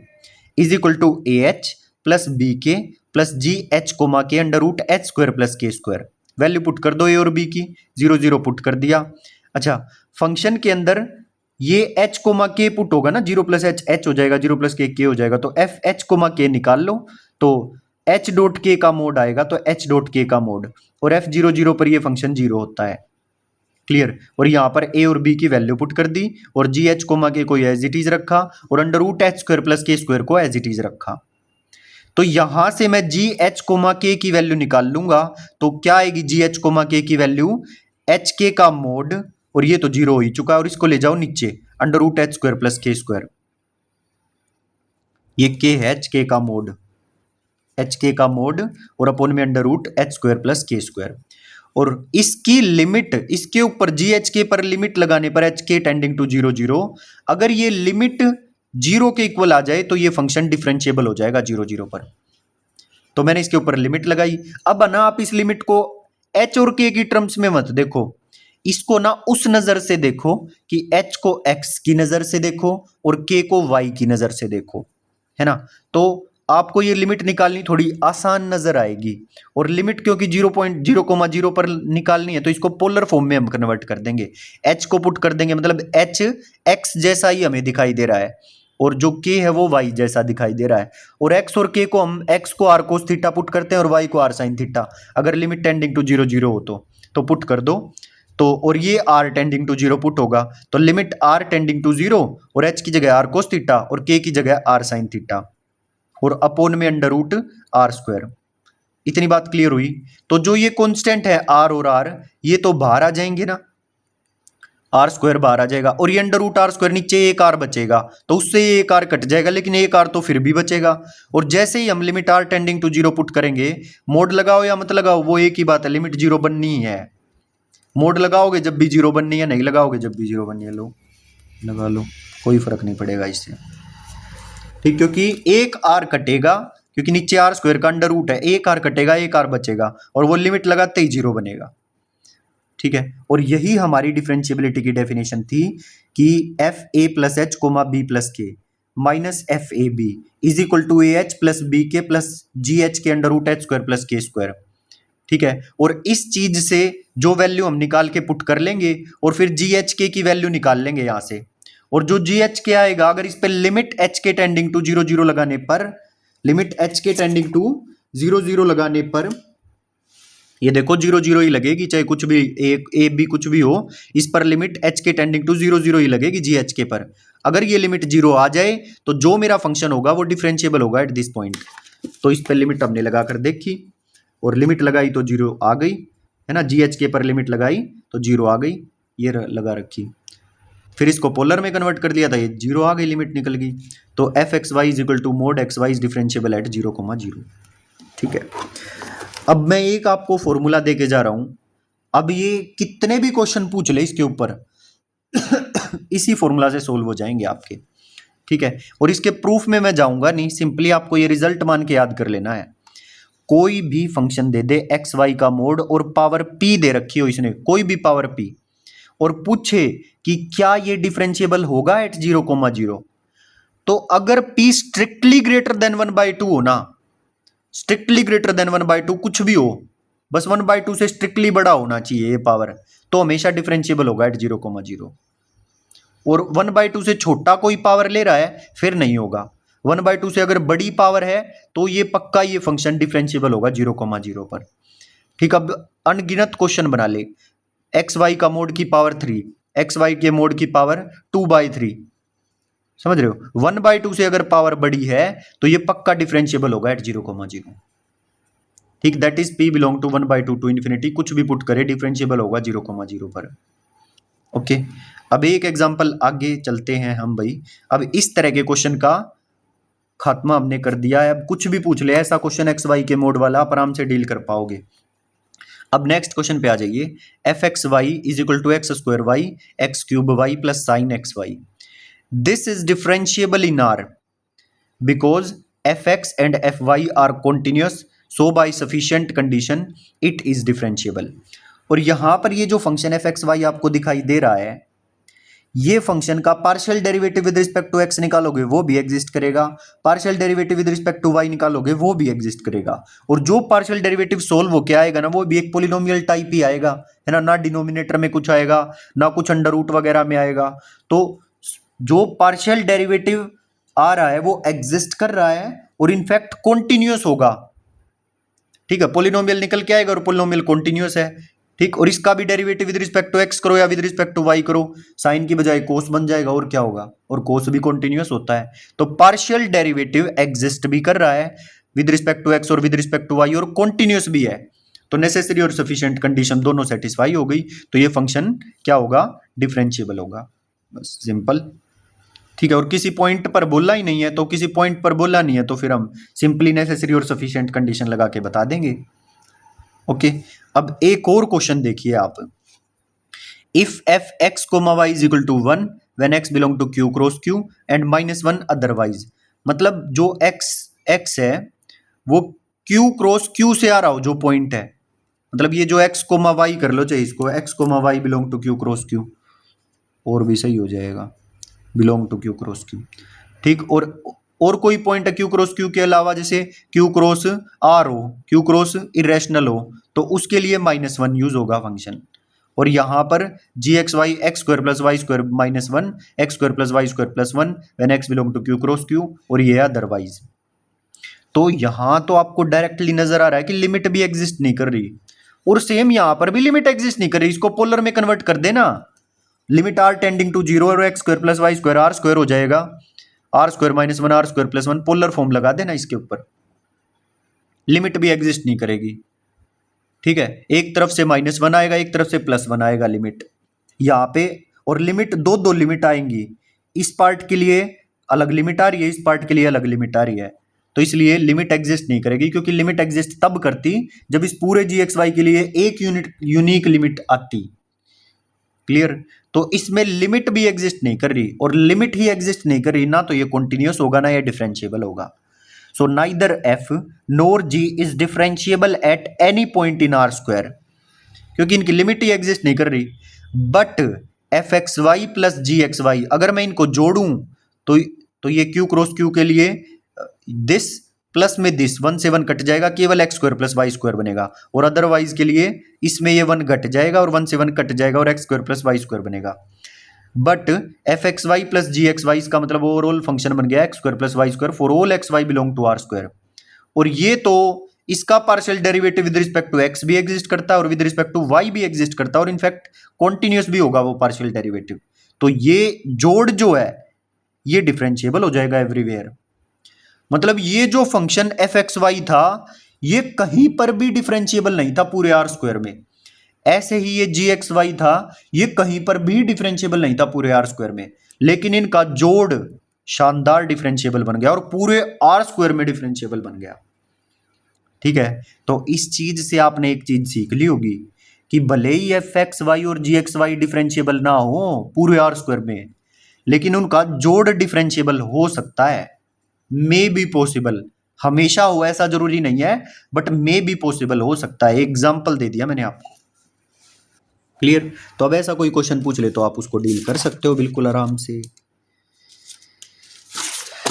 Speaker 1: is equal to A H plus B के प्लस जी एच कोमा के under root H square plus के square. Value put कर दो ए और बी की, 0,0 पुट कर दिया। अच्छा, फंक्शन के अंदर ये h कोमा के पुट होगा ना, 0 प्लस एच एच हो जाएगा, 0 प्लस के हो जाएगा, तो एफ एच कोमा के निकाल लो तो h डॉट के का मोड आएगा तो h डॉट के का मोड, और f 0,0 पर ये फंक्शन 0 होता है। क्लियर, और यहां पर a और b की वैल्यू पुट कर दी, और जी एच कोमा के को एज इट इज रखा, और under root H square plus के स्क्वायर को एज इट इज रखा। तो यहां से मैं जी एच कोमा के की वैल्यू निकाल लूंगा तो क्या आएगी, जी एच कोमा के की वैल्यू एच के का मोड, और ये तो 0 हो ही चुका है, और इसको ले जाओ नीचे, under root H square plus के स्क्वायर। ये के है एच के का मोड, एच के का मोड, और अपॉन में under root H square plus के स्क्वायर। और इसकी लिमिट, इसके ऊपर जी एच के पर लिमिट लगाने पर एच के टेंडिंग टू 0,0, अगर ये लिमिट 0 के इक्वल आ जाए तो ये फंक्शन डिफरेंशिएबल हो जाएगा 0,0 पर। तो मैंने इसके ऊपर लिमिट लगाई। अब ना आप इस लिमिट को h और k की टर्म्स में मत देखो, इसको ना उस नजर से देखो कि h को x की नजर से देखो और k को y की नजर से देखो, है ना। तो आपको ये लिमिट निकालनी थोड़ी आसान नजर आएगी, और लिमिट क्योंकि 0,0,0 पर निकालनी है तो इसको पोलर फॉर्म में हम कन्वर्ट कर देंगे। h को पुट कर देंगे, मतलब h x जैसा ही हमें दिखाई दे रहा है, और जो k है वो y जैसा दिखाई दे रहा है, और x और k को हम x को r cos थीटा पुट करते हैं और y को r sin थीटा, अगर लिमिट टेंडिंग टू 0,0 हो तो पुट कर दो। तो और ये r टेंडिंग टू 0 पुट होगा तो लिमिट r टेंडिंग टू 0, और h की जगह r cos थीटा और k की जगह r sin थीटा, और अपॉन में अंडर रूट r स्क्वायर। इतनी बात क्लियर हुई। तो जो ये कांस्टेंट है r और r, ये तो बाहर आ जाएंगे ना, आर स्क्वायर बाहर आ जाएगा, और ये अंडर रूट आर स्क्वायर, नीचे एक आर बचेगा तो उससे ये एक आर कट जाएगा, लेकिन एक आर तो फिर भी बचेगा। और जैसे ही हम limit r tending to 0 put करेंगे, मोड लगाओ या मत लगाओ वो एक ही बात है, लिमिट 0 बननी ही है। मोड लगाओगे जब भी 0 बननी है, नहीं लगाओगे जब भी 0 बननी है। लो लगा लो, कोई फर्क नहीं पड़ेगा इससे। ठीक, क्योंकि एक आर कटेगा, क्योंकि नीचे आर स्क्वायर का अंडर रूट है, एक आर कटेगा एक आर बचेगा, और वो लिमिट लगाते ही 0 बनेगा। ठीक है, और यही हमारी डिफरेंशिएबिलिटी की डेफिनेशन थी कि एफ ए plus H comma B plus के minus F A B is equal to A H plus B के प्लस जी H K under root H square plus के स्क्वायर। ठीक है। और इस चीज से जो वैल्यू हम निकाल के पुट कर लेंगे और फिर जी एच के की वैल्यू निकाल लेंगे यहां से। और जो जी एच के आएगा, अगर इस पे लिमिट एच के टेंडिंग टू 0 0 लगाने पर, लिमिट एच के टेंडिंग टू 0 0 लगाने पर ये देखो 0 0 ही लगेगी, चाहे कुछ भी ए बी कुछ भी हो, इस पर लिमिट एच के टेंडिंग टू 0 0 ही लगेगी जी एच के पर। अगर ये लिमिट 0 आ जाए तो जो मेरा फंक्शन होगा वो डिफरेंशिएबल होगा एट दिस पॉइंट। तो इस पर लिमिट हमने लगा कर देखी और लिमिट लगाई तो 0 आ गई, है ना। जी एच के पर लिमिट लगाई तो 0 आ गई, ये लगा रखी। फिर इसको पोलर में कन्वर्ट कर दिया था, ये 0 आ गई, लिमिट निकल गई। तो f x Y is equal to mod x Y is differentiable at 0, 0। ठीक है। अब मैं एक आपको फॉर्मूला दे के जा रहा हूं। अब ये कितने भी क्वेश्चन पूछ ले इसके ऊपर इसी फॉर्मूला से सोल्व हो जाएंगे आपके। ठीक है। और इसके प्रूफ में मैं जाऊंगा नहीं, सिंपली आपको ये रिजल्ट मान के याद कर लेना है। कोई भी फंक्शन दे दे एक्स वाई का मोड और पावर पी दे रखी हो इसने, कोई भी पावर पी, और पूछे कि क्या ये डिफरेंशिएबल होगा एट 0, 0, तो अगर पी स्ट्रिक्टली ग्रेटर देन 1/2 हो ना, स्ट्रिक्टली ग्रेटर देन 1/2 कुछ भी हो, बस 1/2 से स्ट्रिक्टली बड़ा होना चाहिए ये पावर, तो हमेशा डिफरेंशिएबल होगा एट 0, 0। और 1/2 से छोटा कोई पावर ले रहा है फिर नहीं होगा। 1/2 से अगर बड़ी पावर है तो ये पक्का ये फंक्शन डिफरेंशिएबल होगा 0, 0 पर। ठीक। अब अनगिनत क्वेश्चन बना ले, एक्स वाई का मोड की पावर 3, एक्स वाई के मोड की पावर 2/3, समझ रहे हो। 1/2 से अगर पावर बड़ी है तो ये पक्का डिफरेंशिएबल होगा एट 0, 0। ठीक। That is p belong to 1/2 to infinity, कुछ भी पुट करे डिफरेंशिएबल होगा 0, 0 पर। ओके। अब एक एग्जांपल आगे चलते हैं हम भाई। अब इस तरह के क्वेश्चन का खात्मा हमने कर दिया है। अब कुछ भी पूछ ले ऐसा क्वेश्चन एक्स वाई के मोड वाला, आप आराम से डील कर पाओगे। अब नेक्स्ट क्वेश्चन पे आ जाइए। F x Y is equal to x square y x cube y plus sine x y. This is differentiable in R because f x and f y are continuous, so by sufficient condition it is differentiable. और यहां पर ये जो function F x Y आपको दिखाई दे रहा है, ये फंक्शन का partial derivative with respect to x निकालोगे वो भी एग्जिस्ट करेगा, partial derivative with respect to y निकालोगे वो भी एग्जिस्ट करेगा। और जो पार्शियल डेरिवेटिव सोल्व होके आएगा ना, वो भी एक पोलिनोमियल टाइप ही आएगा, है ना। ना डिनोमिनेटर में कुछ आएगा, ना कुछ अंडर रूट वगैरह में आएगा। तो जो पार्शियल डेरिवेटिव आ रहा है वो एग्जिस्ट कर रहा है और इनफैक्ट कॉन्टिन्यूस होगा। ठीक है। पोलिनोमियल निकल के आएगा और पोलिनोमियल कॉन्टिन्यूस है। ठीक। और इसका भी derivative with respect to x करो या विद रिस्पेक्ट टू वाई करो, साइन की बजाय कोस बन जाएगा, और क्या होगा, और कोस भी कॉन्टिन्यूस होता है। तो पार्शियल डेरिवेटिव एग्जिस्ट भी कर रहा है विद रिस्पेक्ट टू एक्स और विद रिस्पेक्ट टू वाई, और कॉन्टिन्यूस भी है। तो नेसेसरी और सफिशिएंट कंडीशन दोनों सेटिस्फाई हो गई, तो ये फंक्शन क्या होगा, डिफरेंशिएबल होगा। बस सिंपल। ठीक है। और किसी पॉइंट पर बोला ही नहीं है, तो किसी पॉइंट पर बोला नहीं है तो फिर हम सिंपली नेसेसरी और सफिशिएंट कंडीशन लगा के बता देंगे। ओके। अब एक और क्वेश्चन देखिए आप। If f x comma Y is equal to 1 when x belong to Q cross Q and -1 otherwise, मतलब जो एक्स है वो क्यू क्रॉस क्यू से आ रहा हो जो पॉइंट है, मतलब ये जो एक्स कोमा वाई कर लो, चाहे इसको x comma y belong to Q cross Q, और भी सही हो जाएगा, belong to Q cross Q. ठीक। और कोई पॉइंट है क्यू क्रॉस क्यू के अलावा, जैसे क्यू क्रॉस आर हो, क्यू क्रॉस इरेशनल हो, तो उसके लिए -1 यूज होगा फंक्शन। और यहां पर G x Y X square plus Y square -1 X square plus Y square plus 1 when x belong to Q cross Q, और ये अदरवाइज। तो यहां तो आपको डायरेक्टली नजर आ रहा है कि लिमिट भी एग्जिस्ट नहीं कर रही, और सेम यहां पर भी लिमिट एग्जिस्ट नहीं कर रही। इसको पोलर में कन्वर्ट कर देना, लिमिट आर टेंडिंग टू 0 और x square plus Y square r square हो जाएगा, r square -1 r square plus 1, polar form लगा देना इसके ऊपर, लिमिट भी एग्जिस्ट नहीं करेगी। ठीक है। एक तरफ से -1 आएगा, एक तरफ से +1 आएगा लिमिट यहाँ पे, और लिमिट दो लिमिट आएंगी, इस पार्ट के लिए अलग लिमिट आ रही है, इस पार्ट के लिए अलग लिमिट आ रही है। तो इसलिए लिमिट एग्जिस्ट नहीं करेगी, क्योंकि लिमिट एग्जिस्ट तब करती जब इस पूरे जी एक्स वाई के लिए एक यूनिक लिमिट आती। क्लियर। तो इसमें लिमिट भी एग्जिस्ट नहीं कर रही, और लिमिट ही एग्जिस्ट नहीं कर रही ना, तो ये कॉन्टिन्यूस होगा ना ये डिफरेंशिएबल होगा। So neither f nor g is differentiable at any point in R square, क्योंकि इनकी लिमिट ही एग्जिस्ट नहीं कर रही। But F x Y plus ji x y, अगर मैं इनको जोड़ूं तो ये क्यू क्रॉस क्यू के लिए दिस प्लस में दिस 1 से 1 कट जाएगा, केवल x square plus Y square बनेगा। और अदरवाइज के लिए इसमें ये 1 घट जाएगा और 1 से 1 कट जाएगा और x square plus Y square बनेगा। But F x Y plus ji x Y इसका मतलब ओवरऑल फंक्शन बन गया X square plus Y square for all X Y belong to R square. और ये तो इसका partial derivative with respect to x भी एग्जिस्ट करता है और विद रिस्पेक्ट टू वाई भी एग्जिस्ट करता है और इनफैक्ट कॉन्टिन्यूस भी होगा वो पार्शियल डेरिवेटिव। तो ये जोड़ जो है ये डिफरेंशिएबल हो जाएगा एवरीवेयर। मतलब ये जो फंक्शन एफ एक्स वाई था ये कहीं पर भी डिफरेंशिएबल नहीं था पूरे आर स्क्वायर में। ऐसे ही ये जी एक्स वाई था ये कहीं पर भी डिफरेंशिएबल नहीं था पूरे आर स्क्वायर में, लेकिन इनका जोड़ शानदार डिफरेंशिएबल बन गया और पूरे आर स्क्वायर में डिफरेंशिएबल बन गया। ठीक है, तो इस चीज से आपने एक चीज सीख ली होगी कि भले ही एफ एक्स वाई और जी एक्स वाई डिफरेंशिएबल ना हो पूरे आर स्क्वायर में, लेकिन उनका जोड़ डिफरेंशिएबल हो सकता है। मे बी पॉसिबल, हमेशा हो ऐसा जरूरी नहीं है, बट मे बी पॉसिबल हो सकता है। एग्जाम्पल दे दिया मैंने आपको। क्लियर? तो अब ऐसा कोई क्वेश्चन पूछ ले तो आप उसको डील कर सकते हो बिल्कुल आराम से।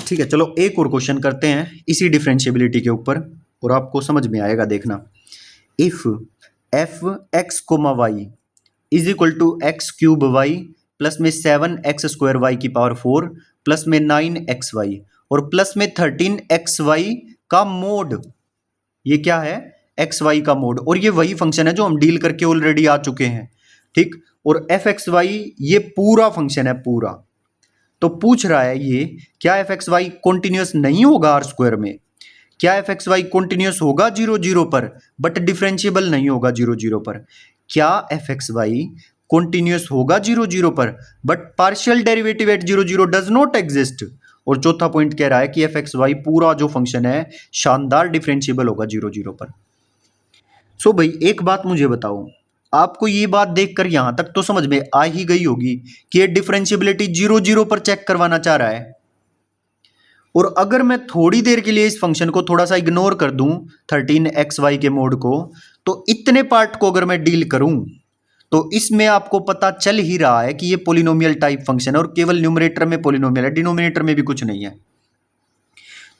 Speaker 1: ठीक है, चलो एक और क्वेश्चन करते हैं इसी डिफरेंशिएबिलिटी के ऊपर और आपको समझ में आएगा, देखना। If f x comma Y is equal to x cube y plus में 7x स्क्वायर वाई की पावर 4 प्लस में 9x वाई और प्लस में 13x वाई का मोड, ये क्या है? एक्स वाई का मोड। और ये वही फंक्शन है जो हम डील करके ऑलरेडी आ चुके हैं। ठीक, और एफ एक्स वाई ये पूरा फंक्शन है पूरा। तो पूछ रहा है ये क्या एफ एक्स वाई कॉन्टिन्यूस नहीं होगा आर स्क्वायर में? क्या एफ एक्स वाई कॉन्टिन्यूस होगा 0 0 पर बट डिफरेंशिएबल नहीं होगा 0 0 पर? क्या एफ एक्स वाई कॉन्टिन्यूस होगा 0 0 पर but partial derivative eight 0 0 does not exist? और चौथा पॉइंट कह रहा है कि एफ एक्स वाई पूरा जो फंक्शन है शानदार डिफरेंशिएबल होगा 0 0 पर। सो भाई एक बात मुझे बताओ, आपको ये बात देखकर यहां तक तो समझ में आ ही गई होगी कि ये डिफरेंशिएबिलिटी 0 0 पर चेक करवाना चाह रहा है। और अगर मैं थोड़ी देर के लिए इस फंक्शन को थोड़ा सा इग्नोर कर दूं 13xy के मोड को, तो इतने पार्ट को अगर मैं डील करूं तो इसमें आपको पता चल ही रहा है कि ये पोलिनोमियल टाइप फंक्शन है और केवल न्यूमरेटर में पोलिनोमियल है, डिनोमिनेटर में भी कुछ नहीं है।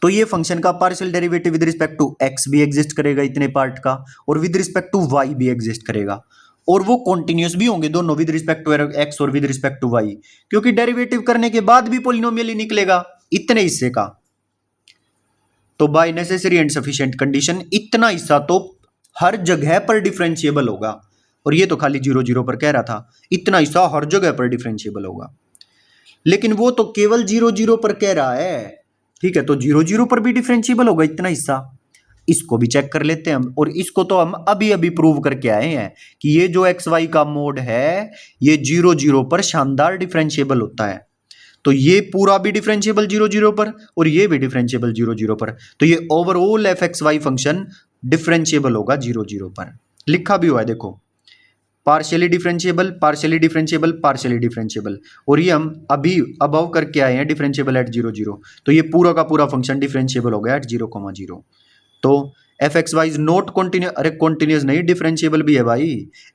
Speaker 1: तो ये फंक्शन का partial derivative with respect to x भी एग्जिस्ट करेगा इतने पार्ट का, और विद रिस्पेक्ट टू वाई भी एग्जिस्ट करेगा, और वो कॉन्टिन्यूस भी होंगे दोनों विद रिस्पेक्ट टू एक्स और विद रिस्पेक्ट टू वाई, क्योंकि डेरिवेटिव करने के बाद भी पोलिनोमियल ही निकलेगा इतने हिस्से का। तो by necessary and sufficient condition इतना हिस्सा तो हर जगह पर डिफरेंशिएबल होगा। और ये तो खाली 0 0 पर कह रहा था, इतना हिस्सा हर जगह पर डिफरेंशिएबल होगा, लेकिन वो तो केवल 0 0 पर कह रहा है। ठीक है, तो 0 0 पर भी डिफरेंशिएबल होगा इतना हिस्सा। इसको भी चेक कर लेते हैं हम, और इसको तो हम अभी अभी प्रूव करके आए हैं कि ये जो एक्स वाई का मोड है ये 0 0 पर शानदार डिफरेंशिएबल होता है। तो ये पूरा भी डिफरेंशिएबल 0 0 पर और ये भी डिफरेंशिएबल 0 0 पर। तो ये overall f x y function differentiable होगा 0 0 पर। लिखा भी हुआ है देखो, partially differentiable partially differentiable partially differentiable, और ये हम अभी अबव करके आए हैं डिफरेंशिएबल एट 0 0। तो ये पूरा का पूरा फंक्शन डिफरेंशिएबल हो गया एट 0 0। तो f x Y is not continuous, अरे कॉन्टिन्यूस नहीं डिफरेंशिएबल भी है भाई।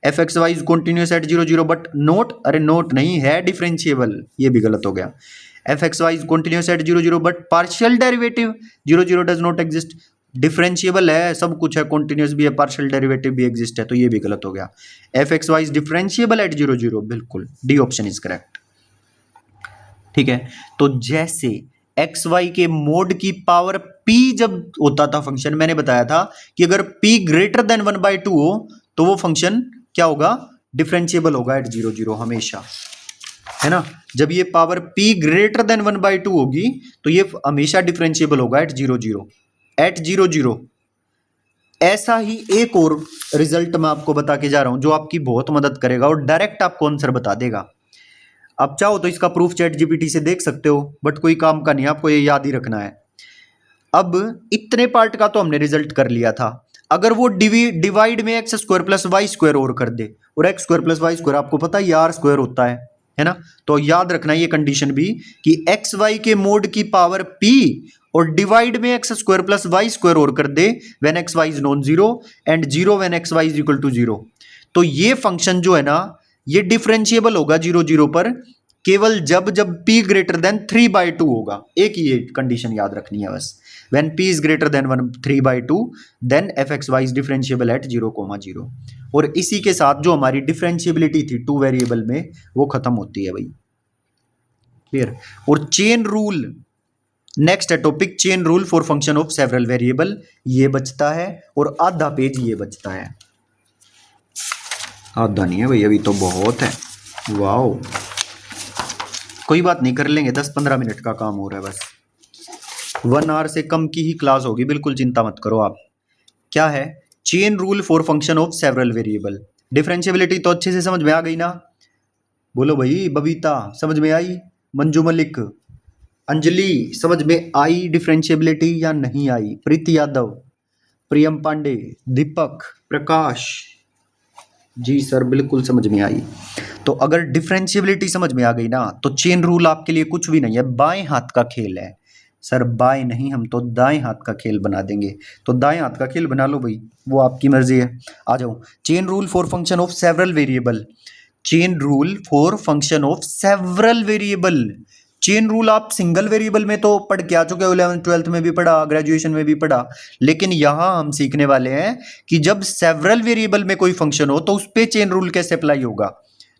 Speaker 1: F x Y is continuous at 0 0 but not, अरे नॉट नहीं है डिफरेंशिएबल, ये भी गलत हो गया। F x Y is continuous at 0 0 but partial derivative 0 0 does not exist. Differentiable है, सब कुछ है, कॉन्टिन्यूस भी है, पार्शियल डेरिवेटिव भी एग्जिस्ट है, तो ये भी गलत हो गया। F x Y is differentiable at 0 0, बिल्कुल डी ऑप्शन इज करेक्ट। ठीक है, तो जैसे एक्स वाई के मोड की पावर p जब होता था फंक्शन, मैंने बताया था कि अगर p ग्रेटर देन 1/2 हो तो वो फंक्शन क्या होगा? डिफरेंशिएबल होगा एट 0 0 हमेशा, है ना। जब ये पावर p ग्रेटर देन 1/2 होगी तो ये हमेशा डिफरेंशिएबल होगा एट 0 0, एट 0 0। ऐसा ही एक और रिजल्ट मैं आपको बता के जा रहा हूं जो आपकी बहुत मदद करेगा और डायरेक्ट आपको आंसर बता देगा। आप चाहो तो इसका प्रूफ चैट जीपीटी से देख सकते हो, बट कोई काम का नहीं, आपको ये याद ही रखना है। अब इतने पार्ट का तो हमने रिजल्ट कर लिया था, अगर वो डिवाइड में x square plus Y square और कर दे, और x square plus Y square आपको पता है आर स्क्वायर होता है ना। तो याद रखना ये कंडीशन भी कि एक्स वाई के मोड की पावर p और डिवाइड में x square plus Y square और कर दे when X Y is non zero and zero when X Y is equal to zero. तो ये फंक्शन जो है ना ये डिफरेंशिएबल होगा 0 0 पर केवल जब p ग्रेटर देन 3/2 होगा। एक ही ये कंडीशन याद रखनी है बस। When p is greater than 3/2 then fxy is differentiable at 0,0। और इसी के साथ जो हमारी डिफरेंशिएबिलिटी थी टू वेरिएबल में वो खत्म होती है भाई। क्लियर। और चेन रूल, नेक्स्ट है topic chain rule for function of several variable, ये बचता है और आधा पेज ये बचता है। आधा नहीं है भाई, अभी तो बहुत है। वाओ, कोई बात नहीं, कर लेंगे, 10-15 मिनट का काम हो रहा है बस। 1 आवर से कम की ही क्लास होगी, बिल्कुल चिंता मत करो आप। क्या है chain rule for function of several variable. Differentiability तो अच्छे से समझ में आ गई ना? बोलो भाई, बबीता समझ में आई? मंजू मलिक, अंजलि समझ में आई डिफरेंशिएबिलिटी या नहीं आई? प्रीति यादव, प्रियम पांडे, दीपक, प्रकाश, जी सर बिल्कुल समझ में आई। तो अगर डिफरेंशिएबिलिटी समझ में आ गई ना तो चेन रूल आपके लिए कुछ भी नहीं है, बाएं हाथ का खेल है। सर बाएं नहीं, हम तो दाएं हाथ का खेल बना देंगे। तो दाएं हाथ का खेल बना लो भाई, वो आपकी मर्जी है। आ जाओ, chain rule for function of several variable. Chain rule for function of several variable. Chain rule आप सिंगल वेरिएबल में तो पढ़ के आ चुके हो, 11th-12th में भी पढ़ा, ग्रेजुएशन में भी पढ़ा। लेकिन यहां हम सीखने वाले हैं कि जब सेवरल वेरिएबल में कोई फंक्शन हो तो उस पे चेन रूल कैसे अप्लाई होगा।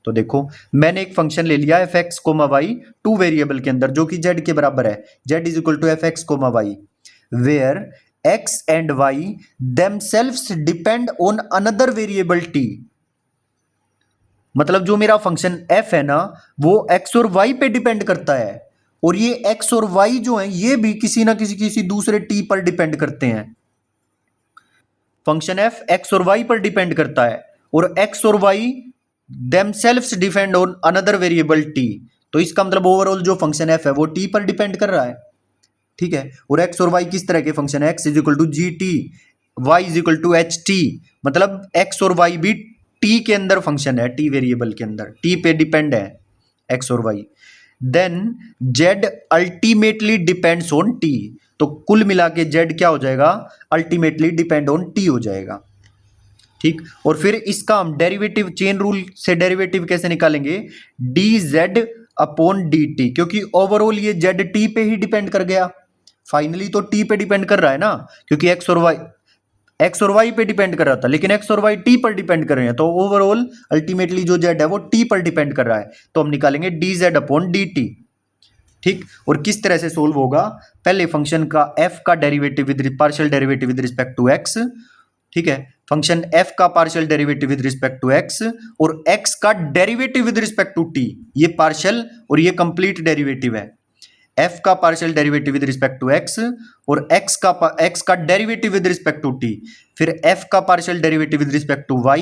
Speaker 1: तो देखो, मैंने एक फंक्शन ले लिया f x comma Y two variable के अंदर, जो कि जेड के बराबर है, z is equal to f x comma y, where x and y themselves depend on another variable t. मतलब जो मेरा फंक्शन f है ना, वो x और y पे डिपेंड करता है, और ये x और y जो है ये भी किसी ना किसी दूसरे t पर डिपेंड करते हैं। फंक्शन f x और y पर डिपेंड करता है, और x और y themselves depend on another variable t। तो इसका मतलब ओवरऑल जो फंक्शन f है वो t पर डिपेंड कर रहा है, ठीक है। और x और y किस तरह के फंक्शन है, x is equal to g t, y is equal to h t. मतलब x और y भी t के अंदर फंक्शन है, t वेरिएबल के अंदर t पे डिपेंड है x और y। Then z ultimately depends on t। तो कुल मिला के z क्या हो जाएगा, अल्टीमेटली डिपेंड ऑन t हो जाएगा, ठीक। और फिर इसका हम डेरिवेटिव, चेन रूल से डेरिवेटिव कैसे निकालेंगे, D z upon d T, क्योंकि ओवरऑल ये जेड टी पे ही डिपेंड कर गया। फाइनली तो टी पे डिपेंड कर रहा है ना, क्योंकि एक्स और वाई पे डिपेंड कर रहा था, लेकिन एक्स और वाई टी पर डिपेंड कर रहे हैं, तो ओवरऑल अल्टीमेटली जो जेड है वो टी पर डिपेंड कर रहा है। तो हम निकालेंगे D z upon d T, ठीक। और किस तरह से सोल्व होगा, पहले फंक्शन का एफ का derivative with partial derivative with respect to x, ठीक है। फंक्शन f का partial derivative with respect to x और x का derivative with respect to t, ये पार्शियल और ये कंप्लीट डेरिवेटिव है। f का partial derivative with respect to x और x का derivative with respect to t, फिर f का partial derivative with respect to y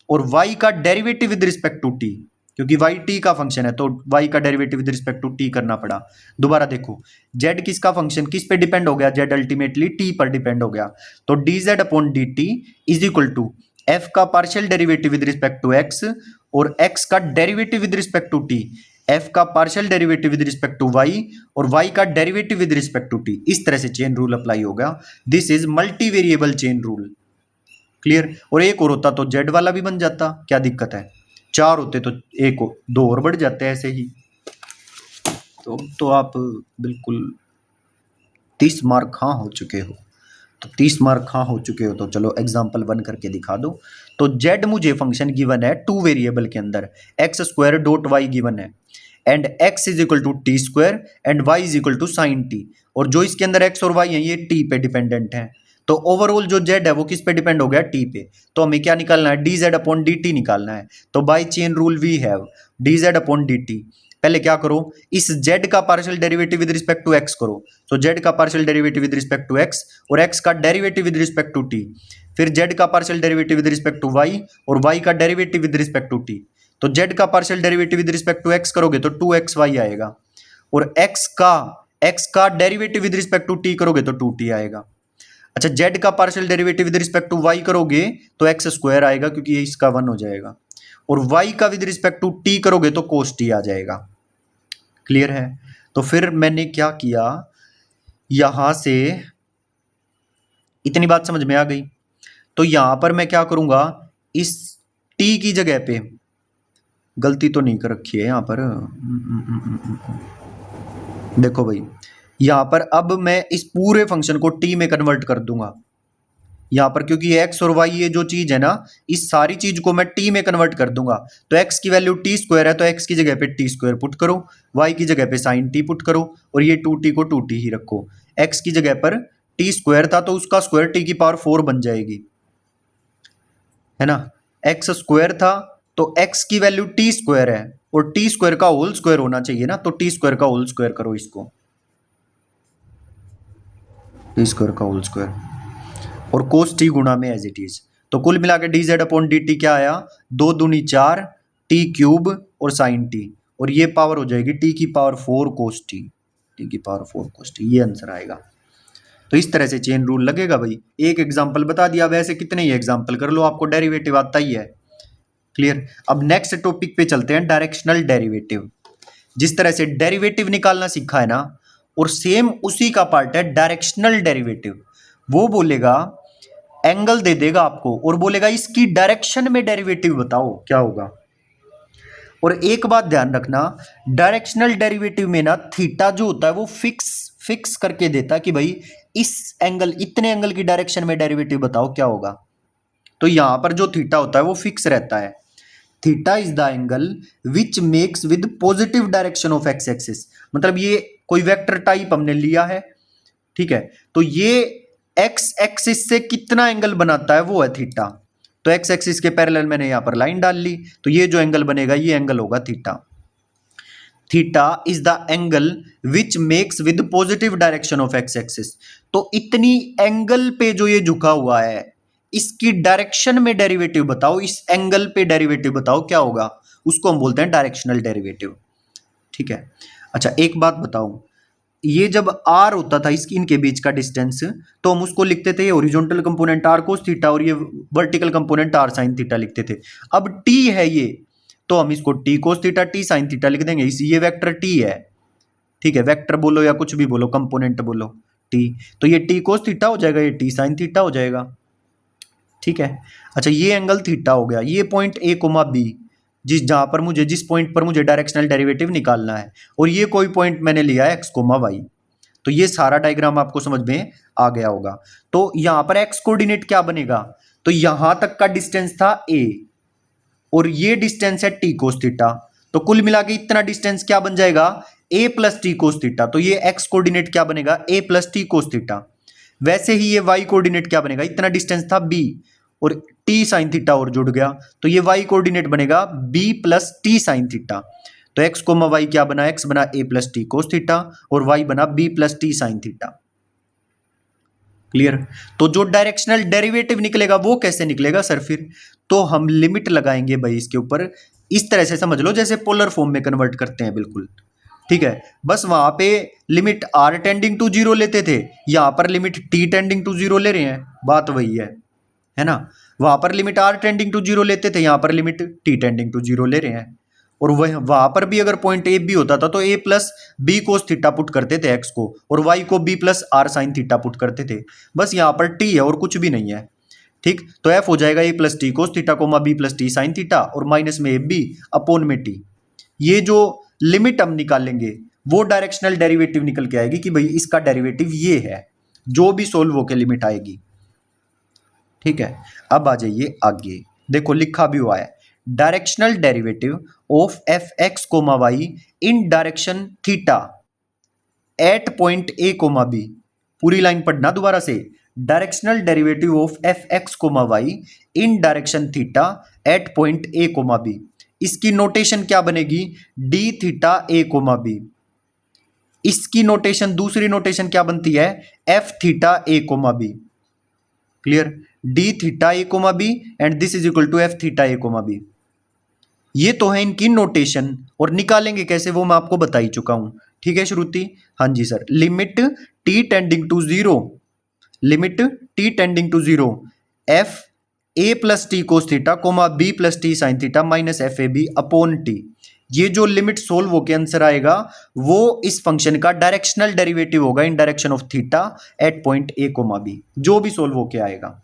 Speaker 1: और y का derivative with respect to t, क्योंकि y t का फंक्शन है तो y का derivative with respect to t करना पड़ा। दोबारा देखो, z किसका फंक्शन, किस पे डिपेंड हो गया, z अल्टीमेटली t पर डिपेंड हो गया। तो dz upon dt is equal to f का partial derivative with respect to x और x का derivative with respect to t, f का partial derivative with respect to y और y का derivative with respect to t। इस तरह से chain rule apply होगा। This is multi variable chain rule, clear. और एक और होता तो z वाला भी बन जाता, क्या दिक्कत है, चार होते तो एक दो और बढ़ जाते हैं ऐसे ही। तो आप बिल्कुल 30 मार्क हाँ हो चुके हो, तो 30 मार्क हाँ हो चुके हो तो चलो एग्जाम्पल 1 करके दिखा दो। तो z मुझे फंक्शन गिवन है टू वेरिएबल के अंदर, X square dot Y given है, and x is equal to T square and y is equal to sine T, और जो इसके अंदर x और y है ये t पे डिपेंडेंट है। तो ओवरऑल जो z है वो किस पे डिपेंड हो गया, t पे। तो हमें क्या निकालना है, d z upon d t निकालना है। तो by chain rule we have d z upon d t. पहले क्या करो, इस z का partial derivative with respect to x करो। तो z का partial derivative with respect to x और x का derivative with respect to t, फिर z का partial derivative with respect to y और y का derivative with respect to t। तो z का partial derivative with respect to x करोगे तो 2xy आएगा, और x का derivative with respect to t करोगे तो 2t आएगा। अच्छा, z का partial derivative with respect to y करोगे तो x स्क्वायर आएगा, क्योंकि ये इसका 1 हो जाएगा, और y का विद रिस्पेक्ट टू t करोगे तो cos t आ जाएगा। क्लियर है। तो फिर मैंने क्या किया, यहां से इतनी बात समझ में आ गई। तो यहां पर मैं क्या करूंगा, इस t की जगह पे गलती तो नहीं कर रखी है यहां पर, देखो भाई यहाँ पर अब मैं इस पूरे फंक्शन को टी में कन्वर्ट कर दूंगा यहाँ पर, क्योंकि एक्स और वाई ये जो चीज है ना, इस सारी चीज को मैं टी में कन्वर्ट कर दूंगा। तो एक्स की वैल्यू टी स्क्वायर है तो एक्स की जगह पे टी स्क्वायर पुट करो, वाई की जगह पे साइन टी पुट करो, और ये टू टी को टू टी ही रखो। एक्स की जगह पर टी स्क्वायर था तो उसका स्क्वायर टी की पावर 4 बन जाएगी, है ना। एक्स स्क्वायर था तो एक्स की वैल्यू टी स्क्वायर है, और टी स्क्वायर का होल स्क्वायर होना चाहिए ना, तो टी स्क्वायर का होल स्क्वायर करो इसको, टी स्क्वायर का होल स्क्वायर, और कोस टी गुणा में एज इट इज। तो कुल मिला के D z upon d T क्या आया, 2×4 टी क्यूब और साइन टी, और ये पावर हो जाएगी टी की पावर 4 कोस टी, टी की पावर 4 कोस टी, ये आंसर आएगा। तो इस तरह से चेन रूल लगेगा भाई। एक एग्जाम्पल बता दिया, वैसे कितने ही एग्जाम्पल कर लो, आपको डेरिवेटिव आता ही है। क्लियर। अब नेक्स्ट टॉपिक पे चलते हैं, डायरेक्शनल डेरिवेटिव। जिस तरह से डेरिवेटिव निकालना सीखा है ना, और सेम उसी का पार्ट है डायरेक्शनल डेरिवेटिव। वो बोलेगा, एंगल दे देगा आपको और बोलेगा इसकी डायरेक्शन में डेरिवेटिव बताओ क्या होगा। और एक बात ध्यान रखना, डायरेक्शनल डेरिवेटिव में ना थीटा जो होता है वो फिक्स करके देता है कि भाई इस एंगल, इतने एंगल की डायरेक्शन में डेरिवेटिव बताओ क्या होगा। तो यहां पर जो थीटा होता है वो फिक्स रहता है। Theta is the angle which makes with positive direction of x axis. मतलब ये कोई वेक्टर टाइप हमने लिया है, ठीक है, तो ये एक्स एक्सिस से कितना एंगल बनाता है वो है थीटा। तो एक्स एक्सिस के पैरेलल मैंने यहां पर लाइन डाल ली, तो ये जो एंगल बनेगा ये एंगल होगा theta. Theta is the angle which makes with positive direction of x axis. तो इतनी एंगल पे जो ये झुका हुआ है, इसकी डायरेक्शन में डेरिवेटिव बताओ, इस एंगल पे डेरिवेटिव बताओ क्या होगा, उसको हम बोलते हैं डायरेक्शनल डेरिवेटिव। ठीक है। अच्छा एक बात बताओ, ये जब r होता था इसकी, इनके बीच का डिस्टेंस, तो हम उसको लिखते थे horizontal component r cos theta और ये vertical component r sin theta लिखते थे। अब t है ये, तो हम इसको t cos theta t sin theta लिख देंगे, ये वेक्टर t है, ठीक है, वेक्टर बोलो या कुछ भी बोलो, कंपोनेंट बोलो t, तो ये t cos थीटा हो जाएगा, ये t sin थीटा हो जाएगा, ठीक है। अच्छा ये एंगल थीटा हो गया, ये पॉइंट a कोमा b, जिस पॉइंट पर मुझे डायरेक्शनल डेरिवेटिव निकालना है, और ये कोई पॉइंट मैंने लिया है x कोमा y। तो ये सारा डायग्राम आपको समझ में आ गया होगा। तो यहां पर x कोऑर्डिनेट क्या बनेगा, तो यहां तक का डिस्टेंस था a, और ये डिस्टेंस है t cos थीटा, तो कुल मिला के इतना डिस्टेंस क्या बन जाएगा, a plus T cos theta. तो ये x कोऑर्डिनेट क्या बनेगा, a plus T cos theta. वैसे ही ये y कोऑर्डिनेट क्या बनेगा, इतना डिस्टेंस था b, और t साइन थीटा और जुड़ गया, तो ये y कोऑर्डिनेट बनेगा b plus T sine theta. तो x कोमा y क्या बना, x बना a plus T cos theta, और y बना b plus T sine theta. Clear. तो जो डायरेक्शनल डेरिवेटिव निकलेगा वो कैसे निकलेगा सर फिर, तो हम लिमिट लगाएंगे भाई इसके ऊपर, इस तरह से समझ लो जैसे पोलर फॉर्म में कन्वर्ट करते हैं, बिल्कुल ठीक है। बस वहां पे लिमिट r टेंडिंग टू 0 लेते थे, यहां पर लिमिट t टेंडिंग टू 0 ले रहे हैं, बात वही है ना। वहां पर लिमिट r टेंडिंग टू 0 लेते थे, यहां पर लिमिट t टेंडिंग टू 0 ले रहे हैं। और वह वहां पर भी अगर पॉइंट ए बी होता था तो a plus B cos theta put करते थे x को, और y को b plus R sine theta put करते थे। बस यहाँ पर t है और कुछ भी नहीं है, ठीक। तो f हो जाएगा a plus T cos theta coma b plus T sine theta, और माइनस में ए बी अपॉन में t। ये जो लिमिट हम निकालेंगे वो डायरेक्शनल डेरिवेटिव निकल के आएगी कि भाई इसका डेरिवेटिव ये है, जो भी सोल्व होकर लिमिट आएगी, ठीक है। अब आ जाइए आगे, देखो लिखा भी हुआ है, directional derivative of F x comma Y in direction theta at point A comma B. पूरी लाइन पढ़ना दोबारा से, directional derivative of F x comma Y in direction theta at point A comma B. इसकी notation क्या बनेगी, D theta A comma B. इसकी notation, दूसरी notation क्या बनती है, F theta A comma B. Clear. D theta A comma B and this is equal to F theta A comma B. ये तो है इनकी नोटेशन, और निकालेंगे कैसे वो मैं आपको बता ही चुका हूं, ठीक है श्रुति। हाँ जी sir, limit T tending to 0, limit T tending to 0 F A plus T cos theta comma B plus T sine theta minus F A B upon T. ये जो लिमिट सोल्व होकर आंसर आएगा वो इस फंक्शन का directional derivative होगा in direction of theta at point A comma B, जो भी सोल्व होकर आएगा।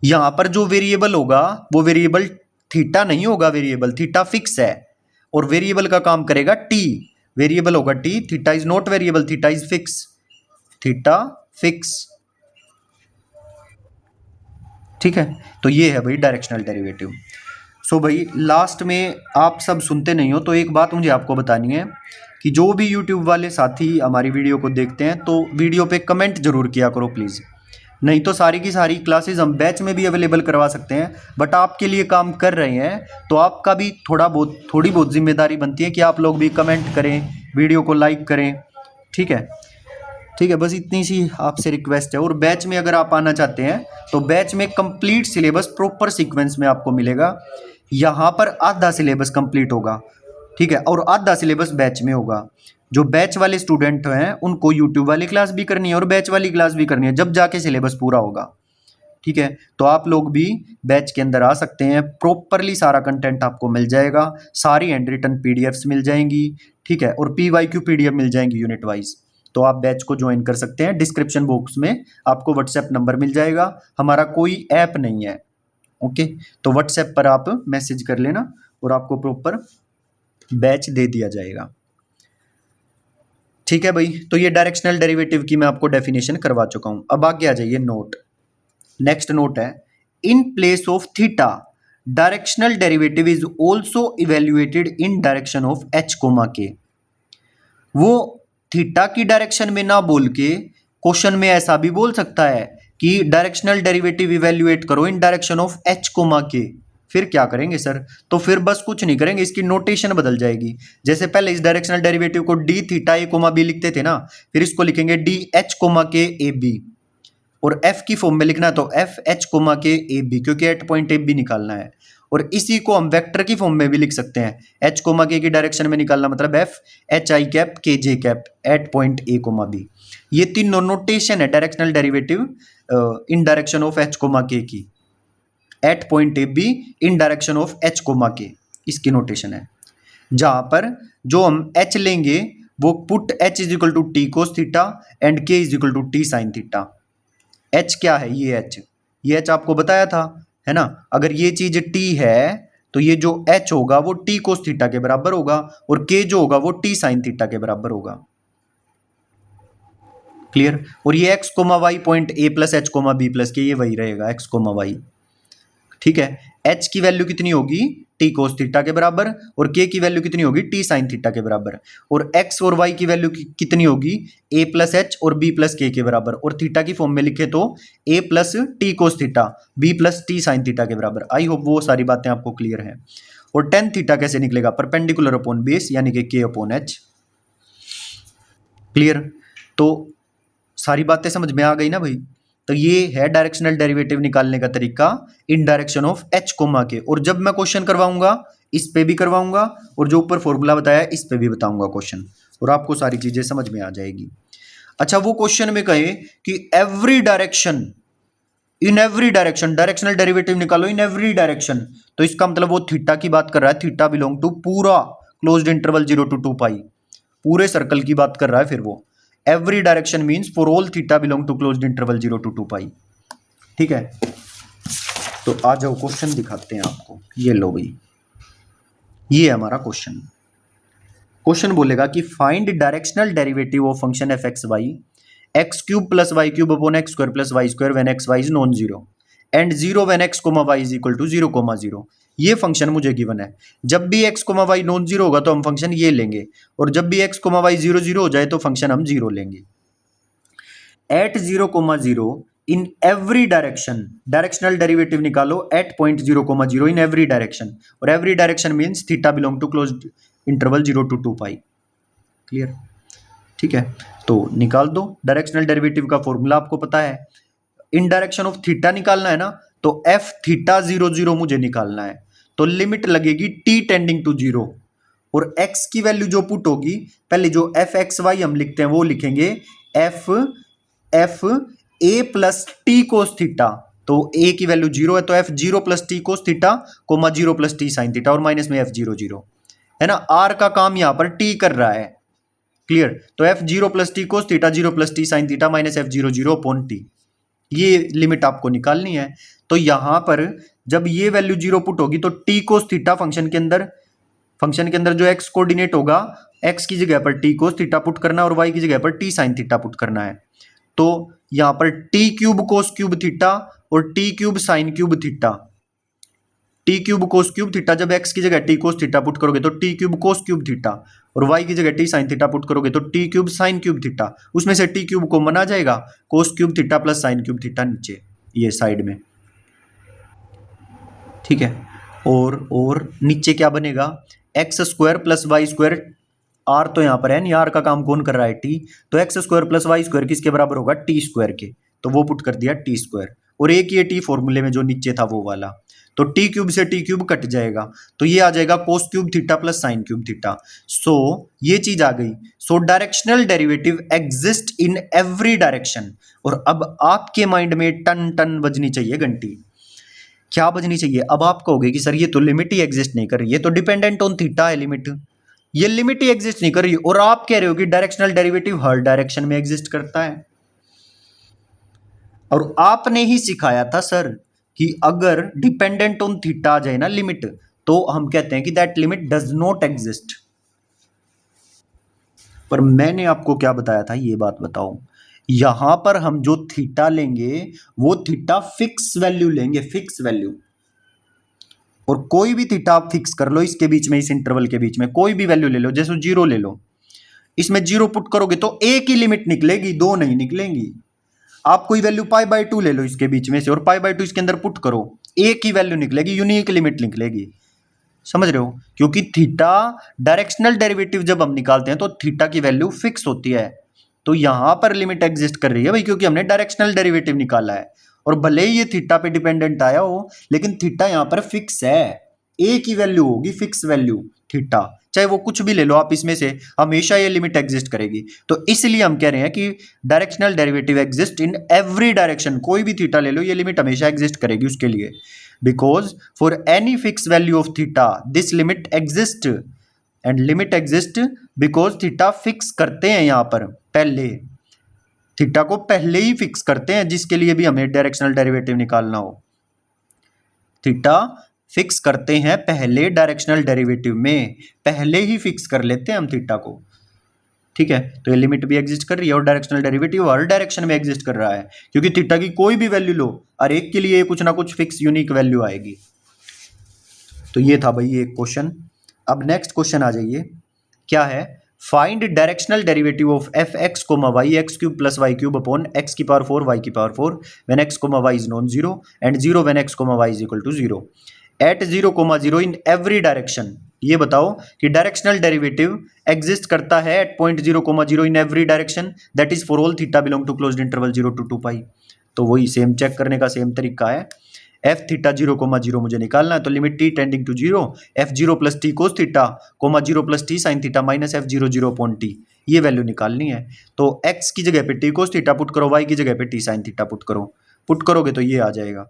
Speaker 1: यहां पर जो वेरिएबल होगा वो वेरिएबल थीटा नहीं होगा, वेरिएबल थीटा फिक्स है, और वेरिएबल का काम करेगा टी। वेरिएबल होगा T, theta is not variable, theta is fix, theta fix. ठीक है, तो ये है भाई डायरेक्शनल डेरिवेटिव। सो भाई लास्ट में आप सब सुनते नहीं हो तो एक बात मुझे आपको बतानी है कि जो भी यूट्यूब वाले साथी हमारी वीडियो को देखते हैं तो वीडियो पे कमेंट जरूर किया करो प्लीज़। नहीं तो सारी की सारी क्लासेस हम बैच में भी अवेलेबल करवा सकते हैं, बट आपके लिए काम कर रहे हैं तो आपका भी थोड़ी बहुत जिम्मेदारी बनती है कि आप लोग भी कमेंट करें, वीडियो को लाइक करें। ठीक है, ठीक है, बस इतनी सी आपसे रिक्वेस्ट है। और बैच में अगर आप आना चाहते हैं तो बैच में कंप्लीट सिलेबस प्रॉपर सीक्वेंस में आपको मिलेगा। यहाँ पर आधा सिलेबस कंप्लीट होगा, ठीक है, और आधा सिलेबस बैच में होगा। जो बैच वाले स्टूडेंट हैं उनको यूट्यूब वाली क्लास भी करनी है और बैच वाली क्लास भी करनी है, जब जाके सिलेबस पूरा होगा। ठीक है, तो आप लोग भी बैच के अंदर आ सकते हैं, प्रॉपरली सारा कंटेंट आपको मिल जाएगा, सारी हैंड रिटन पीडीएफ्स मिल जाएंगी। ठीक है, और पीवाईक्यू पीडीएफ मिल जाएंगी यूनिट वाइज। तो आप बैच को ज्वाइन कर सकते हैं। डिस्क्रिप्शन बॉक्स में आपको व्हाट्सएप नंबर मिल जाएगा, हमारा कोई ऐप नहीं है। ओके, तो व्हाट्सएप पर आप मैसेज कर लेना और आपको प्रॉपर बैच दे दिया जाएगा। ठीक है भाई, तो ये डायरेक्शनल डेरिवेटिव की मैं आपको डेफिनेशन करवा चुका हूं। अब आगे आ जाइए नोट। नेक्स्ट नोट है, in place of theta directional derivative is also evaluated in direction of H comma के। वो थीटा की डायरेक्शन में ना बोल के क्वेश्चन में ऐसा भी बोल सकता है कि डायरेक्शनल डेरिवेटिव इवेल्युएट करो इन डायरेक्शन ऑफ एच कोमा के। फिर क्या करेंगे सर? तो फिर बस कुछ नहीं करेंगे, इसकी नोटेशन बदल जाएगी। जैसे पहले इस डायरेक्शनल डेरिवेटिव को D theta A comma B लिखते थे ना, फिर इसको लिखेंगे डी एच कोमा के ए बी। और एफ की फॉर्म में लिखना है तो एफ एच कोमा के ए बी, क्योंकि एट पॉइंट ए बी निकालना है। और इसी को हम वेक्टर की फॉर्म में भी लिख सकते हैं, एच कोमा के की डायरेक्शन में निकालना मतलब F H I cap K J cap at point A comma B. ये तीनों नोटेशन है directional derivative in direction of H comma K की, at point A B in direction of H comma K, इसकी notation है। जहां पर जो हम एच लेंगे वो put H is equal to T cos theta and K is equal to T sine theta. H क्या है? ये एच आपको बताया था, है ना। अगर ये चीज टी है तो ये जो एच होगा वो टी कोस थीटा के बराबर होगा और के जो होगा वो टी साइन थीटा के बराबर होगा। क्लियर? और ये X comma Y point A plus H comma B plus K, ये वही रहेगा एक्स कोमा वाई। ठीक है, एच की वैल्यू कितनी होगी? टी कोस थीटा के बराबर, और के की वैल्यू कितनी होगी? टी साइन थीटा के बराबर। और एक्स और वाई की वैल्यू कितनी होगी? ए प्लस एच और बी प्लस के बराबर। और थीटा की फॉर्म में लिखे तो A plus T cos theta B plus T sine theta के बराबर। आई होप वो सारी बातें आपको क्लियर है। और टेन थीटा कैसे निकलेगा? परपेंडिकुलर अपॉन बेस, यानी कि के अपॉन एच। क्लियर? तो सारी बातें समझ में आ गई ना भाई? तो ये है डायरेक्शनल डेरिवेटिव निकालने का तरीका इन direction of H comma K. और जब मैं क्वेश्चन करवाऊंगा इस पे भी करवाऊंगा, और जो ऊपर फॉर्मूला बताया इस पे भी बताऊंगा क्वेश्चन, और आपको सारी चीजें समझ में आ जाएगी। अच्छा, वो क्वेश्चन में कहे कि एवरी डायरेक्शन, इन एवरी डायरेक्शन डायरेक्शनल डेरिवेटिव निकालो इन एवरी डायरेक्शन, तो इसका मतलब वो थीटा की बात कर रहा है, थीटा बिलोंग टू पूरा क्लोज्ड इंटरवल 0 to 2 पाई, पूरे सर्कल की बात कर रहा है। फिर वो every direction means for all theta belong to closed interval 0 to 2 pi. ठीक है, तो आ जाओ क्वेश्चन दिखाते हैं आपको। ये लो भाई, ये है हमारा क्वेश्चन। क्वेश्चन बोलेगा कि find directional derivative of function F x Y x cube plus Y cube upon X square plus Y square when X Y is non zero and zero when X comma Y is equal to 0,0। ये function मुझे given है। जब भी X comma Y non zero होगा तो हम function ये लेंगे, और जब भी एक्स कोमा वाई 0,0 हो जाए तो फंक्शन हम 0 लेंगे। At 0,0 in every direction, directional derivative निकालो at point 0,0 in every direction, और every direction means theta belong to closed interval 0 to 2 pi. Clear? ठीक है, तो निकाल दो। डायरेक्शनल डेरिवेटिव का फॉर्मूला आपको पता है, इन डायरेक्शन ऑफ थीटा निकालना है ना, तो एफ थीटा 0,0 मुझे निकालना है। तो लिमिट लगेगी टी टेंडिंग टू 0, और एक्स की वैल्यू जो पुट होगी, पहले जो एफ एक्स वाई हम लिखते हैं वो लिखेंगे F A plus T cos theta. तो ए की वैल्यू 0 है तो f 0 plus T cos theta comma 0 plus T sine theta, और माइनस में एफ 0,0 है ना। आर का काम यहां पर टी कर रहा है। क्लियर? तो f 0 plus T cos theta 0 plus T sine theta minus F 0,0 upon T, ये लिमिट आपको निकालनी है। तो यहां पर जब ये वैल्यू 0 पुट होगी तो टी कोस थीटा फंक्शन के अंदर जो एक्स कोऑर्डिनेट होगा एक्स की जगह पर टी कोस थीटा पुट करना है और वाई की जगह पर टी साइन थीटा पुट करना है। तो यहां पर T cube cos cube theta और T cube sine cube theta, T cube cos cube theta, जब एक्स की जगह टी कोस थीटा पुट करोगे तो T cube cos cube theta, और वाई की जगह टी साइन थीटा पुट करोगे तो T cube sine cube theta. उसमें से टी क्यूब कॉमन आ जाएगा, cos cube theta plus sine cube theta नीचे ये साइड में, ठीक है। और नीचे क्या बनेगा, X square plus Y square, R तो यहाँ पर है नहीं, आर का काम कौन कर रहा है, टी, तो X square plus Y square किसके बराबर होगा, टी स्क्वायर के, तो वो पुट कर दिया टी स्क्वायर, और एक ये टी फॉर्मूले में जो नीचे था वो वाला, तो टी क्यूब से टी क्यूब कट जाएगा, तो ये आ जाएगा cos cube theta plus sine cube theta. So ये चीज आ गई। So directional derivative exist in every direction. और अब आपके माइंड में टन टन बजनी चाहिए घंटी, क्या बजनी चाहिए, अब आप कहोगे कि सर ये तो लिमिट ही एग्जिस्ट नहीं कर रही, ये तो डिपेंडेंट ऑन थीटा है लिमिट, ये लिमिट ही एग्जिस्ट नहीं कर रही, और आप कह रहे हो कि डायरेक्शनल डेरिवेटिव हर डायरेक्शन में एग्जिस्ट करता है। और आपने ही सिखाया था सर कि अगर डिपेंडेंट ऑन थीटा आ जाए ना लिमिट, तो हम कहते हैं कि that limit does not exist. पर मैंने आपको क्या बताया था, ये बात बताओ, यहां पर हम जो थीटा लेंगे वो थीटा फिक्स वैल्यू लेंगे, फिक्स वैल्यू, और कोई भी थीटा आप फिक्स कर लो इसके बीच में, इस इंटरवल के बीच में कोई भी वैल्यू ले लो, जैसे जीरो ले लो, इसमें जीरो पुट करोगे तो एक ही लिमिट निकलेगी, दो नहीं निकलेंगी। आप कोई वैल्यू पाई बाय टू ले लो इसके बीच में से, और पाई बाय टू इसके अंदर पुट करो, एक ही वैल्यू निकलेगी, यूनिक लिमिट निकलेगी, समझ रहे हो, क्योंकि थीटा डायरेक्शनल डेरिवेटिव जब हम निकालते हैं तो थीटा की वैल्यू फिक्स होती है, तो यहां पर लिमिट एग्जिस्ट कर रही है भाई, क्योंकि हमने डायरेक्शनल डेरिवेटिव निकाला है, और भले ही ये थीटा पे डिपेंडेंट आया हो, लेकिन थीटा यहां पर फिक्स है, एक ही वैल्यू होगी, फिक्स वैल्यू थीटा, चाहे वो कुछ भी ले लो आप इसमें से, हमेशा ये लिमिट एग्जिस्ट करेगी। तो इसलिए हम कह रहे हैं कि directional derivative exist in every direction, कोई भी थीटा ले लो ये लिमिट हमेशा एग्जिस्ट करेगी उसके लिए, because for any fixed value of theta this limit exist, and limit exist because theta fix करते हैं यहां पर पहले, थीटा को पहले ही फिक्स करते हैं जिसके लिए भी हमें डायरेक्शनल डेरिवेटिव निकालना हो, थीटा फिक्स करते हैं पहले डायरेक्शनल डेरिवेटिव में, पहले ही फिक्स कर लेते हैं हम थीटा को, ठीक है। तो ये लिमिट भी एग्जिस्ट कर रही है और डायरेक्शनल डेरिवेटिव हर डायरेक्शन में एग्जिस्ट कर रहा है, क्योंकि थीटा की कोई भी वैल्यू लो, हर एक के लिए कुछ ना कुछ फिक्स यूनिक वैल्यू आएगी। तो ये था भाई एक क्वेश्चन। अब नेक्स्ट क्वेश्चन आ जाइए, क्या है, find directional derivative of F x comma Y x cube plus Y cube upon X की पावर 4 वाई की power 4 when X comma Y is non zero and zero when X comma Y is equal to zero at 0,0 in every direction. ये बताओ कि directional derivative exist करता है at point 0,0 in every direction, that is for all theta belong to closed interval 0 to 2 पाई। तो वही same check करने का same तरीका है, एफ थीटा 0,0 मुझे निकालना है, तो limit T tending to zero F zero plus T cos theta comma 0 plus T sine theta minus F zero zero upon T, ये वैल्यू निकालनी है। तो एक्स की जगह पे टी कोस थीटा पुट करो, वाई की जगह पे टी साइन थीटा पुट करो, पुट करोगे तो ये आ जाएगा,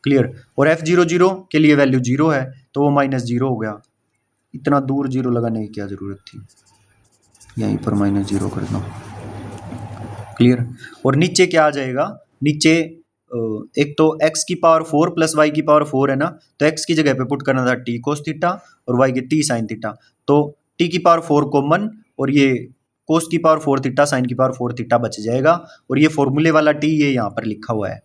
Speaker 1: क्लियर। और एफ जीरो जीरो के लिए वैल्यू जीरो है तो वो माइनस जीरो हो गया, इतना दूर जीरो लगाने की क्या जरूरत थी, यहीं पर माइनस जीरो कर दो, क्लियर। और नीचे क्या आ जाएगा, नीचे एक तो x की पावर 4 प्लस वाई की पावर 4 है ना, तो x की जगह पे पुट करना था टी कोस थीटा और y की टी साइन थीटा, तो t की पावर 4 कॉमन, और ये कोस की पावर 4 थीटा साइन की पावर 4 थीटा बच जाएगा, और ये फॉर्मूले वाला t ये यहाँ पर लिखा हुआ है।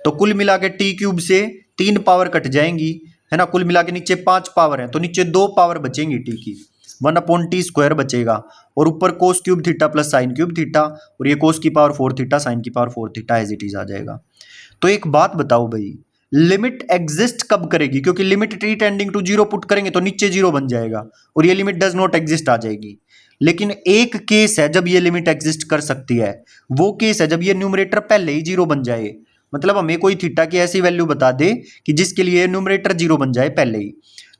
Speaker 1: तो कुल मिला के टी क्यूब से 3 पावर कट जाएंगी, है ना, कुल मिला के नीचे 5 पावर है, तो नीचे 2 पावर बचेंगी टी की, 1/t² बचेगा, और ऊपर cos cube theta plus sine cube theta, और ये कोस की पावर 4 थीटा साइन की power 4 theta as it is आ जाएगा। तो एक बात बताओ भाई, लिमिट एग्जिस्ट कब करेगी, क्योंकि limit T tending to zero put करेंगे तो नीचे जीरो बन जाएगा और ये लिमिट डज नॉट एग्जिस्ट आ जाएगी। लेकिन एक केस है जब ये लिमिट एग्जिस्ट कर सकती है, वो केस है जब ये न्यूमरेटर पहले ही जीरो बन जाए, मतलब हमें कोई थीटा की ऐसी वैल्यू बता दे कि जिसके लिए न्यूमरेटर जीरो बन जाए पहले ही,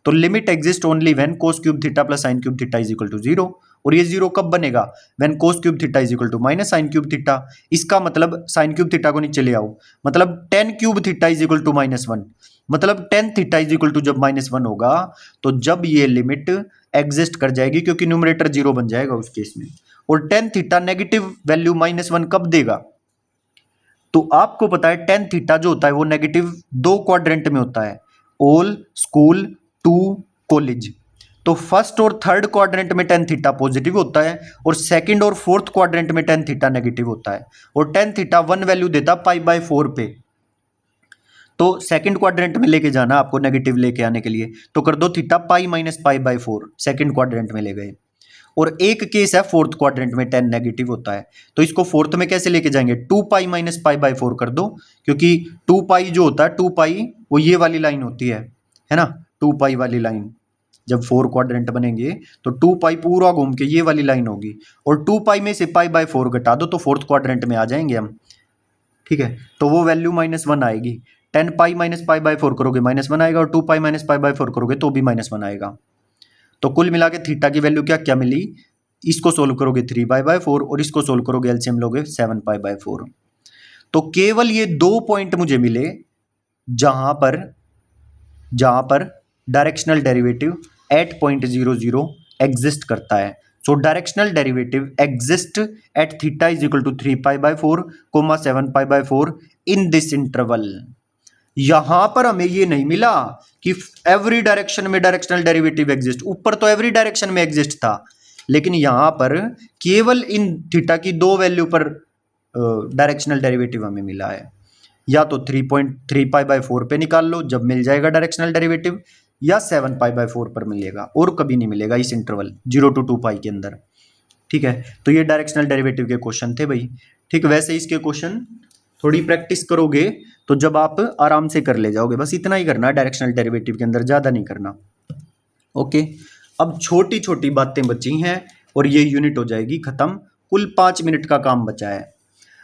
Speaker 1: तो limit exist only when cos cube theta plus sine cube theta is equal to zero. और ये जीरो कब बनेगा, when cos cube theta is equal to minus sine cube theta. इसका मतलब साइन क्यूब थीटा को नीचे ले आओ, मतलब tan cube theta is equal to -1, मतलब tan theta is equal to जब -1 होगा तो जब ये लिमिट एग्जिस्ट कर जाएगी, क्योंकि न्यूमरेटर जीरो बन जाएगा उस केस में। और टेन थीटा नेगेटिव वैल्यू -1 कब देगा, तो आपको पता है टेन थीटा जो होता है वो नेगेटिव 2 क्वाड्रेंट में होता है, ऑल, स्कूल, टू, कॉलेज। तो फर्स्ट और थर्ड क्वाड्रेंट में टेन थीटा पॉजिटिव होता है और सेकंड और फोर्थ क्वाड्रेंट में टेन थीटा नेगेटिव होता है, और टेन थीटा वन वैल्यू देता π/4 पे। तो सेकंड क्वाड्रेंट में लेके जाना आपको नेगेटिव लेके आने के लिए, तो कर दो थीटा π-π/4 सेकंड क्वाड्रेंट में ले गए। और एक केस है फोर्थ क्वाड्रेंट में टेन नेगेटिव होता है, तो इसको फोर्थ में कैसे लेके जाएंगे, 2π-π/4 कर दो, क्योंकि 2π जो होता है 2π वो ये वाली लाइन होती है ना, 2π वाली लाइन। जब फोर क्वाड्रेंट बनेंगे तो 2π पूरा घूम के ये वाली लाइन होगी, और 2π में से π/4 घटा दो तो फोर्थ क्वाड्रेंट में आ जाएंगे हम। ठीक है, तो वो वैल्यू -1 आएगी। 10π-π/4 करोगे -1 आएगा, और 2π-π/4 करोगे तो भी -1 आएगा। तो कुल मिला के थीटा की वैल्यू क्या क्या मिली, इसको सोल्व करोगे 3π/4 और इसको सोल्व करोगे एलसीएम लोगे 7π/4। तो केवल ये दो पॉइंट मुझे मिले जहां पर directional derivative at point 00 exist करता है। So directional derivative exist at theta is equal to 3π/4, 7π/4 in this interval. यहां पर हमें ये नहीं मिला कि एवरी डायरेक्शन में डायरेक्शनल डेरिवेटिव एग्जिस्ट, ऊपर तो एवरी डायरेक्शन में एग्जिस्ट था, लेकिन यहां पर केवल इन थीटा की दो वैल्यू पर डायरेक्शनल डेरिवेटिव हमें मिला है। या तो 3.3π/4 पे निकाल लो जब मिल जाएगा डायरेक्शनल डेरिवेटिव, या 7π/4 पर मिलेगा, और कभी नहीं मिलेगा इस इंटरवल 0 to 2π के अंदर। ठीक है, तो ये डायरेक्शनल डेरिवेटिव के क्वेश्चन थे भाई। ठीक, वैसे इसके क्वेश्चन थोड़ी प्रैक्टिस करोगे तो जब आप आराम से कर ले जाओगे, बस इतना ही करना डायरेक्शनल डेरिवेटिव के अंदर, ज़्यादा नहीं करना। ओके, अब छोटी छोटी बातें बची हैं और ये यूनिट हो जाएगी खत्म। कुल 5 मिनट का काम बचा है।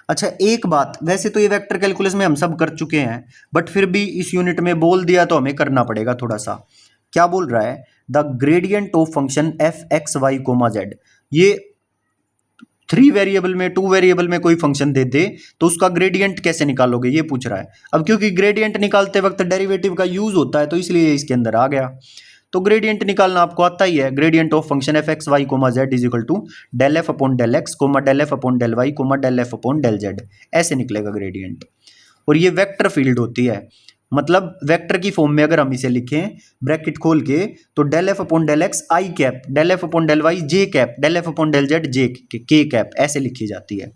Speaker 1: अच्छा, एक बात, वैसे तो ये वेक्टर कैलकुलस में हम सब कर चुके हैं, बट फिर भी इस यूनिट में बोल दिया तो हमें करना पड़ेगा थोड़ा सा। क्या बोल रहा है, the gradient of function f(x, y, z)। ये 3 वेरिएबल में 2 वेरिएबल में कोई फंक्शन दे दे तो उसका ग्रेडियंट कैसे निकालोगे, ये पूछ रहा है। अब क्योंकि ग्रेडियंट निकालते वक्त डेरिवेटिव का यूज होता है तो इसलिए इसके अंदर आ गया। तो ग्रेडियंट निकालना आपको आता ही है। Gradient of function f(x, y, z) is equal to ∂f/∂x, ∂f/∂y, ∂f/∂z, ऐसे निकलेगा ग्रेडियंट। और ये वेक्टर फील्ड होती है, मतलब वेक्टर की फॉर्म में अगर हम इसे लिखें ब्रैकेट खोल के, तो ∂f/∂x i cap, ∂f/∂y j cap, ∂f/∂z j k cap, ऐसे लिखी जाती है।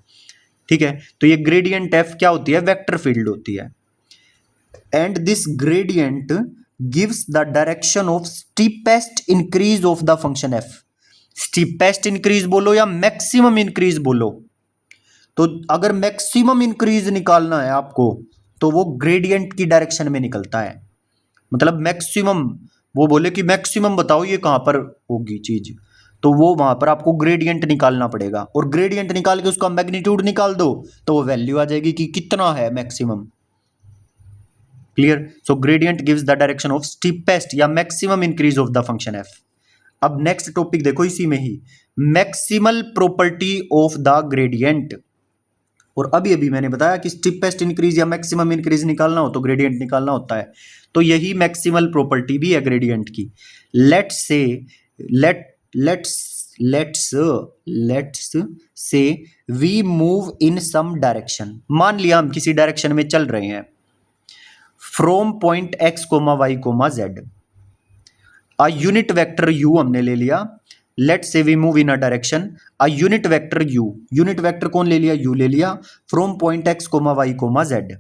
Speaker 1: ठीक है, तो ये ग्रेडियंट f क्या होती है, वेक्टर फील्ड होती है। And this gradient gives the direction of steepest increase of the function f। Steepest increase बोलो या मैक्सिमम इंक्रीज बोलो, तो अगर मैक्सिमम इंक्रीज निकालना है आपको तो वो ग्रेडियंट की डायरेक्शन में निकलता है। मतलब मैक्सिमम, वो बोले कि मैक्सिमम बताओ ये कहां पर होगी चीज, तो वो वहां पर आपको ग्रेडियंट निकालना पड़ेगा, और ग्रेडियंट निकाल के उसका मैग्नीट्यूड निकाल दो तो वो वैल्यू आ जाएगी कि कितना है maximum. Clear, so gradient gives the direction of steepest या maximum increase of the function f। अब नेक्स्ट टॉपिक देखो इसी में ही, maximal property of the gradient. और अभी अभी मैंने बताया कि स्टीपेस्ट इंक्रीज या मैक्सिमम इंक्रीज निकालना हो तो ग्रेडियंट निकालना होता है, तो यही मैक्सिमल प्रॉपर्टी भी है ग्रेडियंट की। Let's say we move in some direction. मान लिया हम किसी डायरेक्शन में चल रहे हैं, from point x, y, z। A unit vector u हमने ले लिया। Let's say we move in a direction, a unit vector u। Unit vector कौन ले लिया, u ले लिया, from point x, y, z।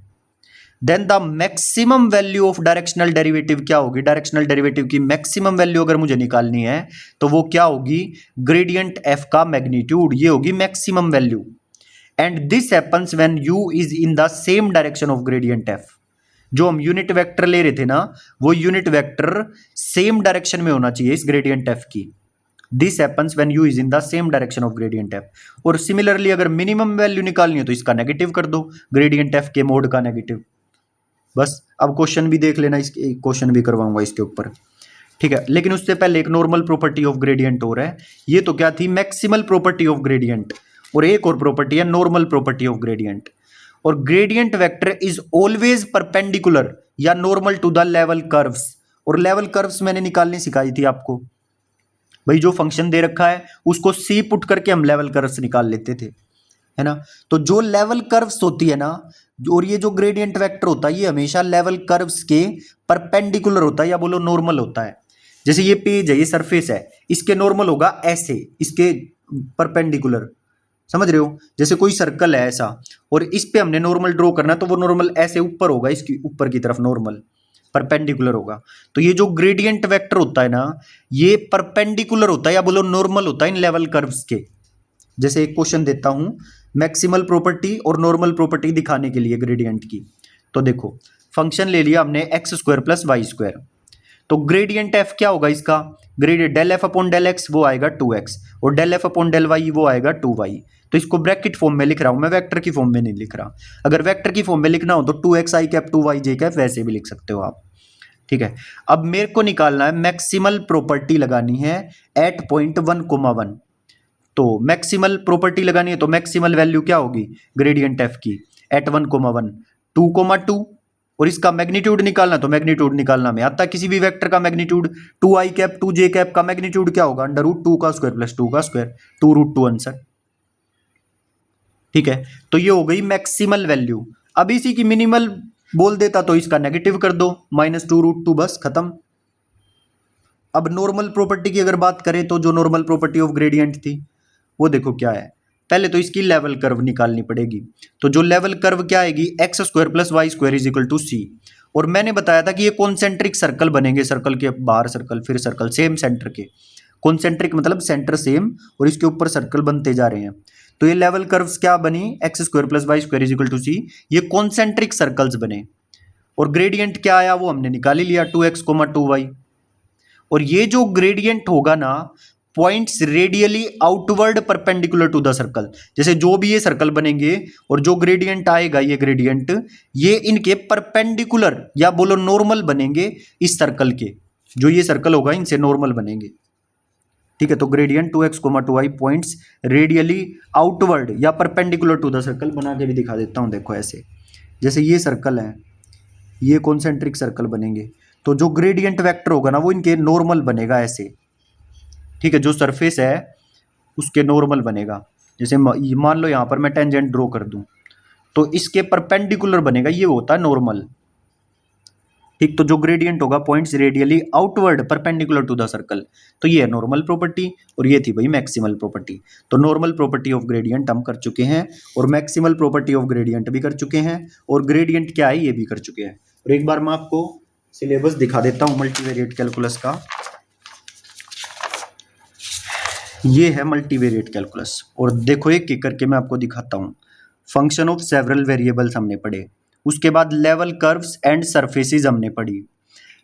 Speaker 1: Then the maximum value of directional derivative क्या होगी, डायरेक्शनल डेरिवेटिव की मैक्सिमम वैल्यू अगर मुझे निकालनी है तो वो क्या होगी, ग्रेडियंट f का मैग्नीट्यूड, ये होगी maximum value. And this happens when u is in the same direction of gradient f। जो हम यूनिट वेक्टर ले रहे थे ना, वो यूनिट वेक्टर सेम डायरेक्शन में होना चाहिए इस ग्रेडियंट f की। This happens when u is in the same direction of gradient f। और सिमिलरली अगर मिनिमम वैल्यू निकालनी है तो इसका नेगेटिव कर दो, ग्रेडियंट f के मोड का नेगेटिव। बस, अब क्वेश्चन भी देख लेना, इसके क्वेश्चन भी करवाऊंगा इसके ऊपर। ठीक है, लेकिन उससे पहले एक नॉर्मल प्रॉपर्टी ऑफ ग्रेडियंट हो रहा है। ये तो क्या थी, मैक्सिमल प्रॉपर्टी ऑफ ग्रेडियंट, और एक और प्रॉपर्टी है नॉर्मल प्रॉपर्टी ऑफ ग्रेडियंट। और gradient vector is always perpendicular या normal to the level curves. और लेवल कर्व्स मैंने निकालनी सिखाई थी आपको भाई, जो फंक्शन दे रखा है उसको सी पुट करके हम लेवल कर्व्स निकाल लेते थे, है ना। तो जो लेवल कर्व्स होती है ना, और ये जो ग्रेडियंट वेक्टर होता है ये हमेशा लेवल कर्व्स के परपेंडिकुलर होता है, या बोलो नॉर्मल होता है। जैसे ये पेज है, ये सरफेस है, इसके नॉर्मल होगा ऐसे, इसके परपेंडिकुलर, समझ रहे हो? जैसे कोई सर्कल है ऐसा और इस पे हमने नॉर्मल ड्रॉ करना है, तो वो नॉर्मल ऐसे ऊपर होगा, इसकी ऊपर की तरफ नॉर्मल परपेंडिकुलर होगा। तो ये जो ग्रेडियंट वेक्टर होता है ना, ये परपेंडिकुलर होता है या बोलो नॉर्मल होता है इन लेवल कर्व्स के। जैसे एक क्वेश्चन देता हूं मैक्सिमल प्रॉपर्टी और नॉर्मल प्रॉपर्टी दिखाने के लिए ग्रेडियंट की। तो देखो फंक्शन ले लिया हमने X square plus Y square, तो ग्रेडियंट एफ क्या होगा इसका, gradient del F upon del X वो आएगा 2x और del F upon del Y वो आएगा 2y। तो इसको ब्रैकेट फॉर्म में लिख रहा हूं मैं, वेक्टर की फॉर्म में नहीं लिख रहा। अगर वेक्टर की फॉर्म में लिखना हो तो 2x आई कैप 2y जे कैप वैसे भी लिख सकते हो आप, ठीक है। अब मेरे को निकालना है मैक्सिमल प्रॉपर्टी लगानी है एट पॉइंट 1,1। तो मैक्सिमल प्रॉपर्टी लगानी है तो मैक्सिमल वैल्यू क्या होगी ग्रेडियंट एफ की एट 1,1 2,2 और इसका मैग्नीट्यूड निकालना, तो मैग्नीट्यूड निकालना में आता किसी भी वेक्टर का magnitude 2i cap 2j cap का मैग्नीट्यूड क्या होगा √2 का स्क्वायर प्लस 2 का स्क्वायर, 2√2 आंसर, ठीक है। तो ये हो गई मैक्सिमल वैल्यू। अब इसी की मिनिमल बोल देता तो इसका नेगेटिव कर दो -2√2, बस खत्म। अब नॉर्मल प्रॉपर्टी की अगर बात करें तो जो नॉर्मल प्रॉपर्टी ऑफ ग्रेडियंट थी वो देखो क्या है, पहले तो इसकी लेवल कर्व निकालनी पड़ेगी। तो जो लेवल कर्व क्या आएगी x square plus Y square is equal to c. और मैंने बताया था कि ये कॉन्सेंट्रिक सर्कल बनेंगे, सर्कल के बाहर सर्कल फिर सर्कल सेम सेंटर के, कॉन्सेंट्रिक मतलब सेंटर सेम और इसके ऊपर सर्कल बनते जा रहे हैं। तो ये लेवल कर्व्स क्या बनी x square plus Y square is equal to c, ये कॉन्सेंट्रिक सर्कल्स बने। और ग्रेडियंट क्या आया वो हमने निकाल ही लिया 2x, 2y। और ये जो ग्रेडियंट होगा ना points radially outward perpendicular to the circle, जैसे जो भी ये सर्कल बनेंगे और जो ग्रेडियंट आएगा ये ग्रेडियंट ये इनके परपेंडिकुलर या बोलो नॉर्मल बनेंगे इस सर्कल के, जो ये सर्कल होगा इनसे नॉर्मल बनेंगे, ठीक है। तो gradient 2x, 2y points radially outward या परपेंडिकुलर टू द सर्कल, बना के भी दिखा देता हूं देखो ऐसे, जैसे ये सर्कल है ये कॉन्सेंट्रिक सर्कल बनेंगे, तो जो ग्रेडियंट वेक्टर होगा ना वो इनके नॉर्मल बनेगा ऐसे, ठीक है। जो सरफेस है उसके नॉर्मल बनेगा, जैसे मान लो यहाँ पर मैं टेंजेंट ड्रॉ कर दूं तो इसके परपेंडिकुलर बनेगा, ये होता है नॉर्मल, ठीक। तो जो ग्रेडियंट होगा points radially outward perpendicular to the circle, तो ये है नॉर्मल प्रॉपर्टी और ये थी भाई मैक्सिमल प्रॉपर्टी। तो नॉर्मल प्रॉपर्टी ऑफ ग्रेडियंट हम कर चुके हैं और मैक्सिमल प्रॉपर्टी ऑफ ग्रेडियंट भी कर चुके हैं और ग्रेडियंट क्या है ये भी कर चुके हैं। और एक बार मैं आपको सिलेबस दिखा देता हूँ मल्टीवेरिएट कैलकुलस का। ये है मल्टीवेरिएट कैलकुलस और देखो एक एक करके मैं आपको दिखाता हूँ। फंक्शन ऑफ सेवरल वेरिएबल्स हमने पढ़े, उसके बाद लेवल कर्व्स एंड सरफेसेस हमने पढ़ी,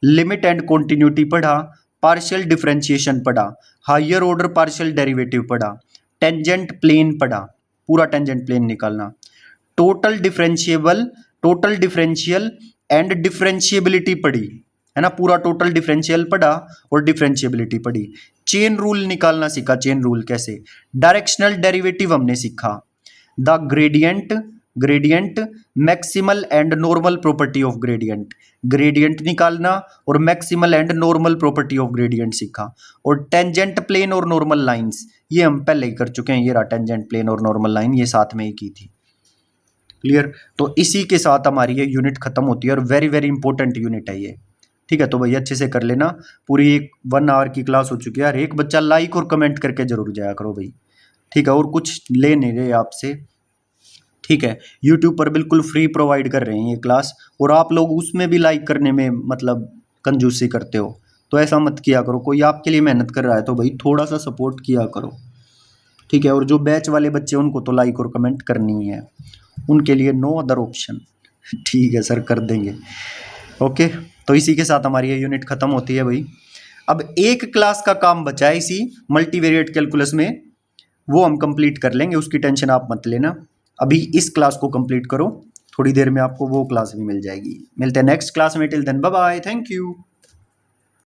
Speaker 1: लिमिट एंड कॉन्टिन्यूटी पढ़ा, पार्शियल डिफरेंशिएशन पढ़ा, हायर ऑर्डर पार्शियल डेरिवेटिव पढ़ा, टेंजेंट प्लेन पढ़ा, पूरा टेंजेंट प्लेन निकालना, टोटल डिफरेंशियल एंड डिफरेंशिएबिलिटी पढ़ी है ना, पूरा टोटल डिफरेंशियल पढ़ा और डिफरेंशिएबिलिटी पढ़ी, चेन रूल निकालना सीखा, चेन रूल कैसे, डायरेक्शनल डेरिवेटिव हमने सीखा, the gradient maximal and normal property of gradient, gradient निकालना और maximal and normal property of gradient सीखा, और टेंजेंट प्लेन और नॉर्मल लाइंस ये हम पहले ही कर चुके हैं, ये रहा टेंजेंट प्लेन और नॉर्मल लाइन ये साथ में ही की थी, क्लियर। तो इसी के साथ हमारी ये यूनिट खत्म होती है और वेरी वेरी इंपॉर्टेंट यूनिट है ये, ठीक है। तो भाई अच्छे से कर लेना, पूरी 1 आवर की क्लास हो चुकी है यार, एक बच्चा लाइक और कमेंट करके जरूर जाया करो भाई, ठीक है। और कुछ ले नहीं रहे आपसे, ठीक है। यूट्यूब पर बिल्कुल फ्री प्रोवाइड कर रहे हैं ये क्लास और आप लोग उसमें भी लाइक करने में मतलब कंजूसी करते हो, तो ऐसा मत किया करो। कोई आपके लिए मेहनत कर रहा है तो भाई थोड़ा सा सपोर्ट किया करो, ठीक है। और जो बैच वाले बच्चे उनको तो लाइक और कमेंट करनी है, उनके लिए नो अदर ऑप्शन, ठीक है सर कर देंगे, ओके। तो इसी के साथ हमारी ये यूनिट खत्म होती है भाई। अब एक क्लास का काम बचा है इसी मल्टीवेरिएट कैलकुलस में, वो हम कंप्लीट कर लेंगे, उसकी टेंशन आप मत लेना। अभी इस क्लास को कंप्लीट करो, थोड़ी देर में आपको वो क्लास भी मिल जाएगी। मिलते हैं नेक्स्ट क्लास में, till then bye bye, thank you.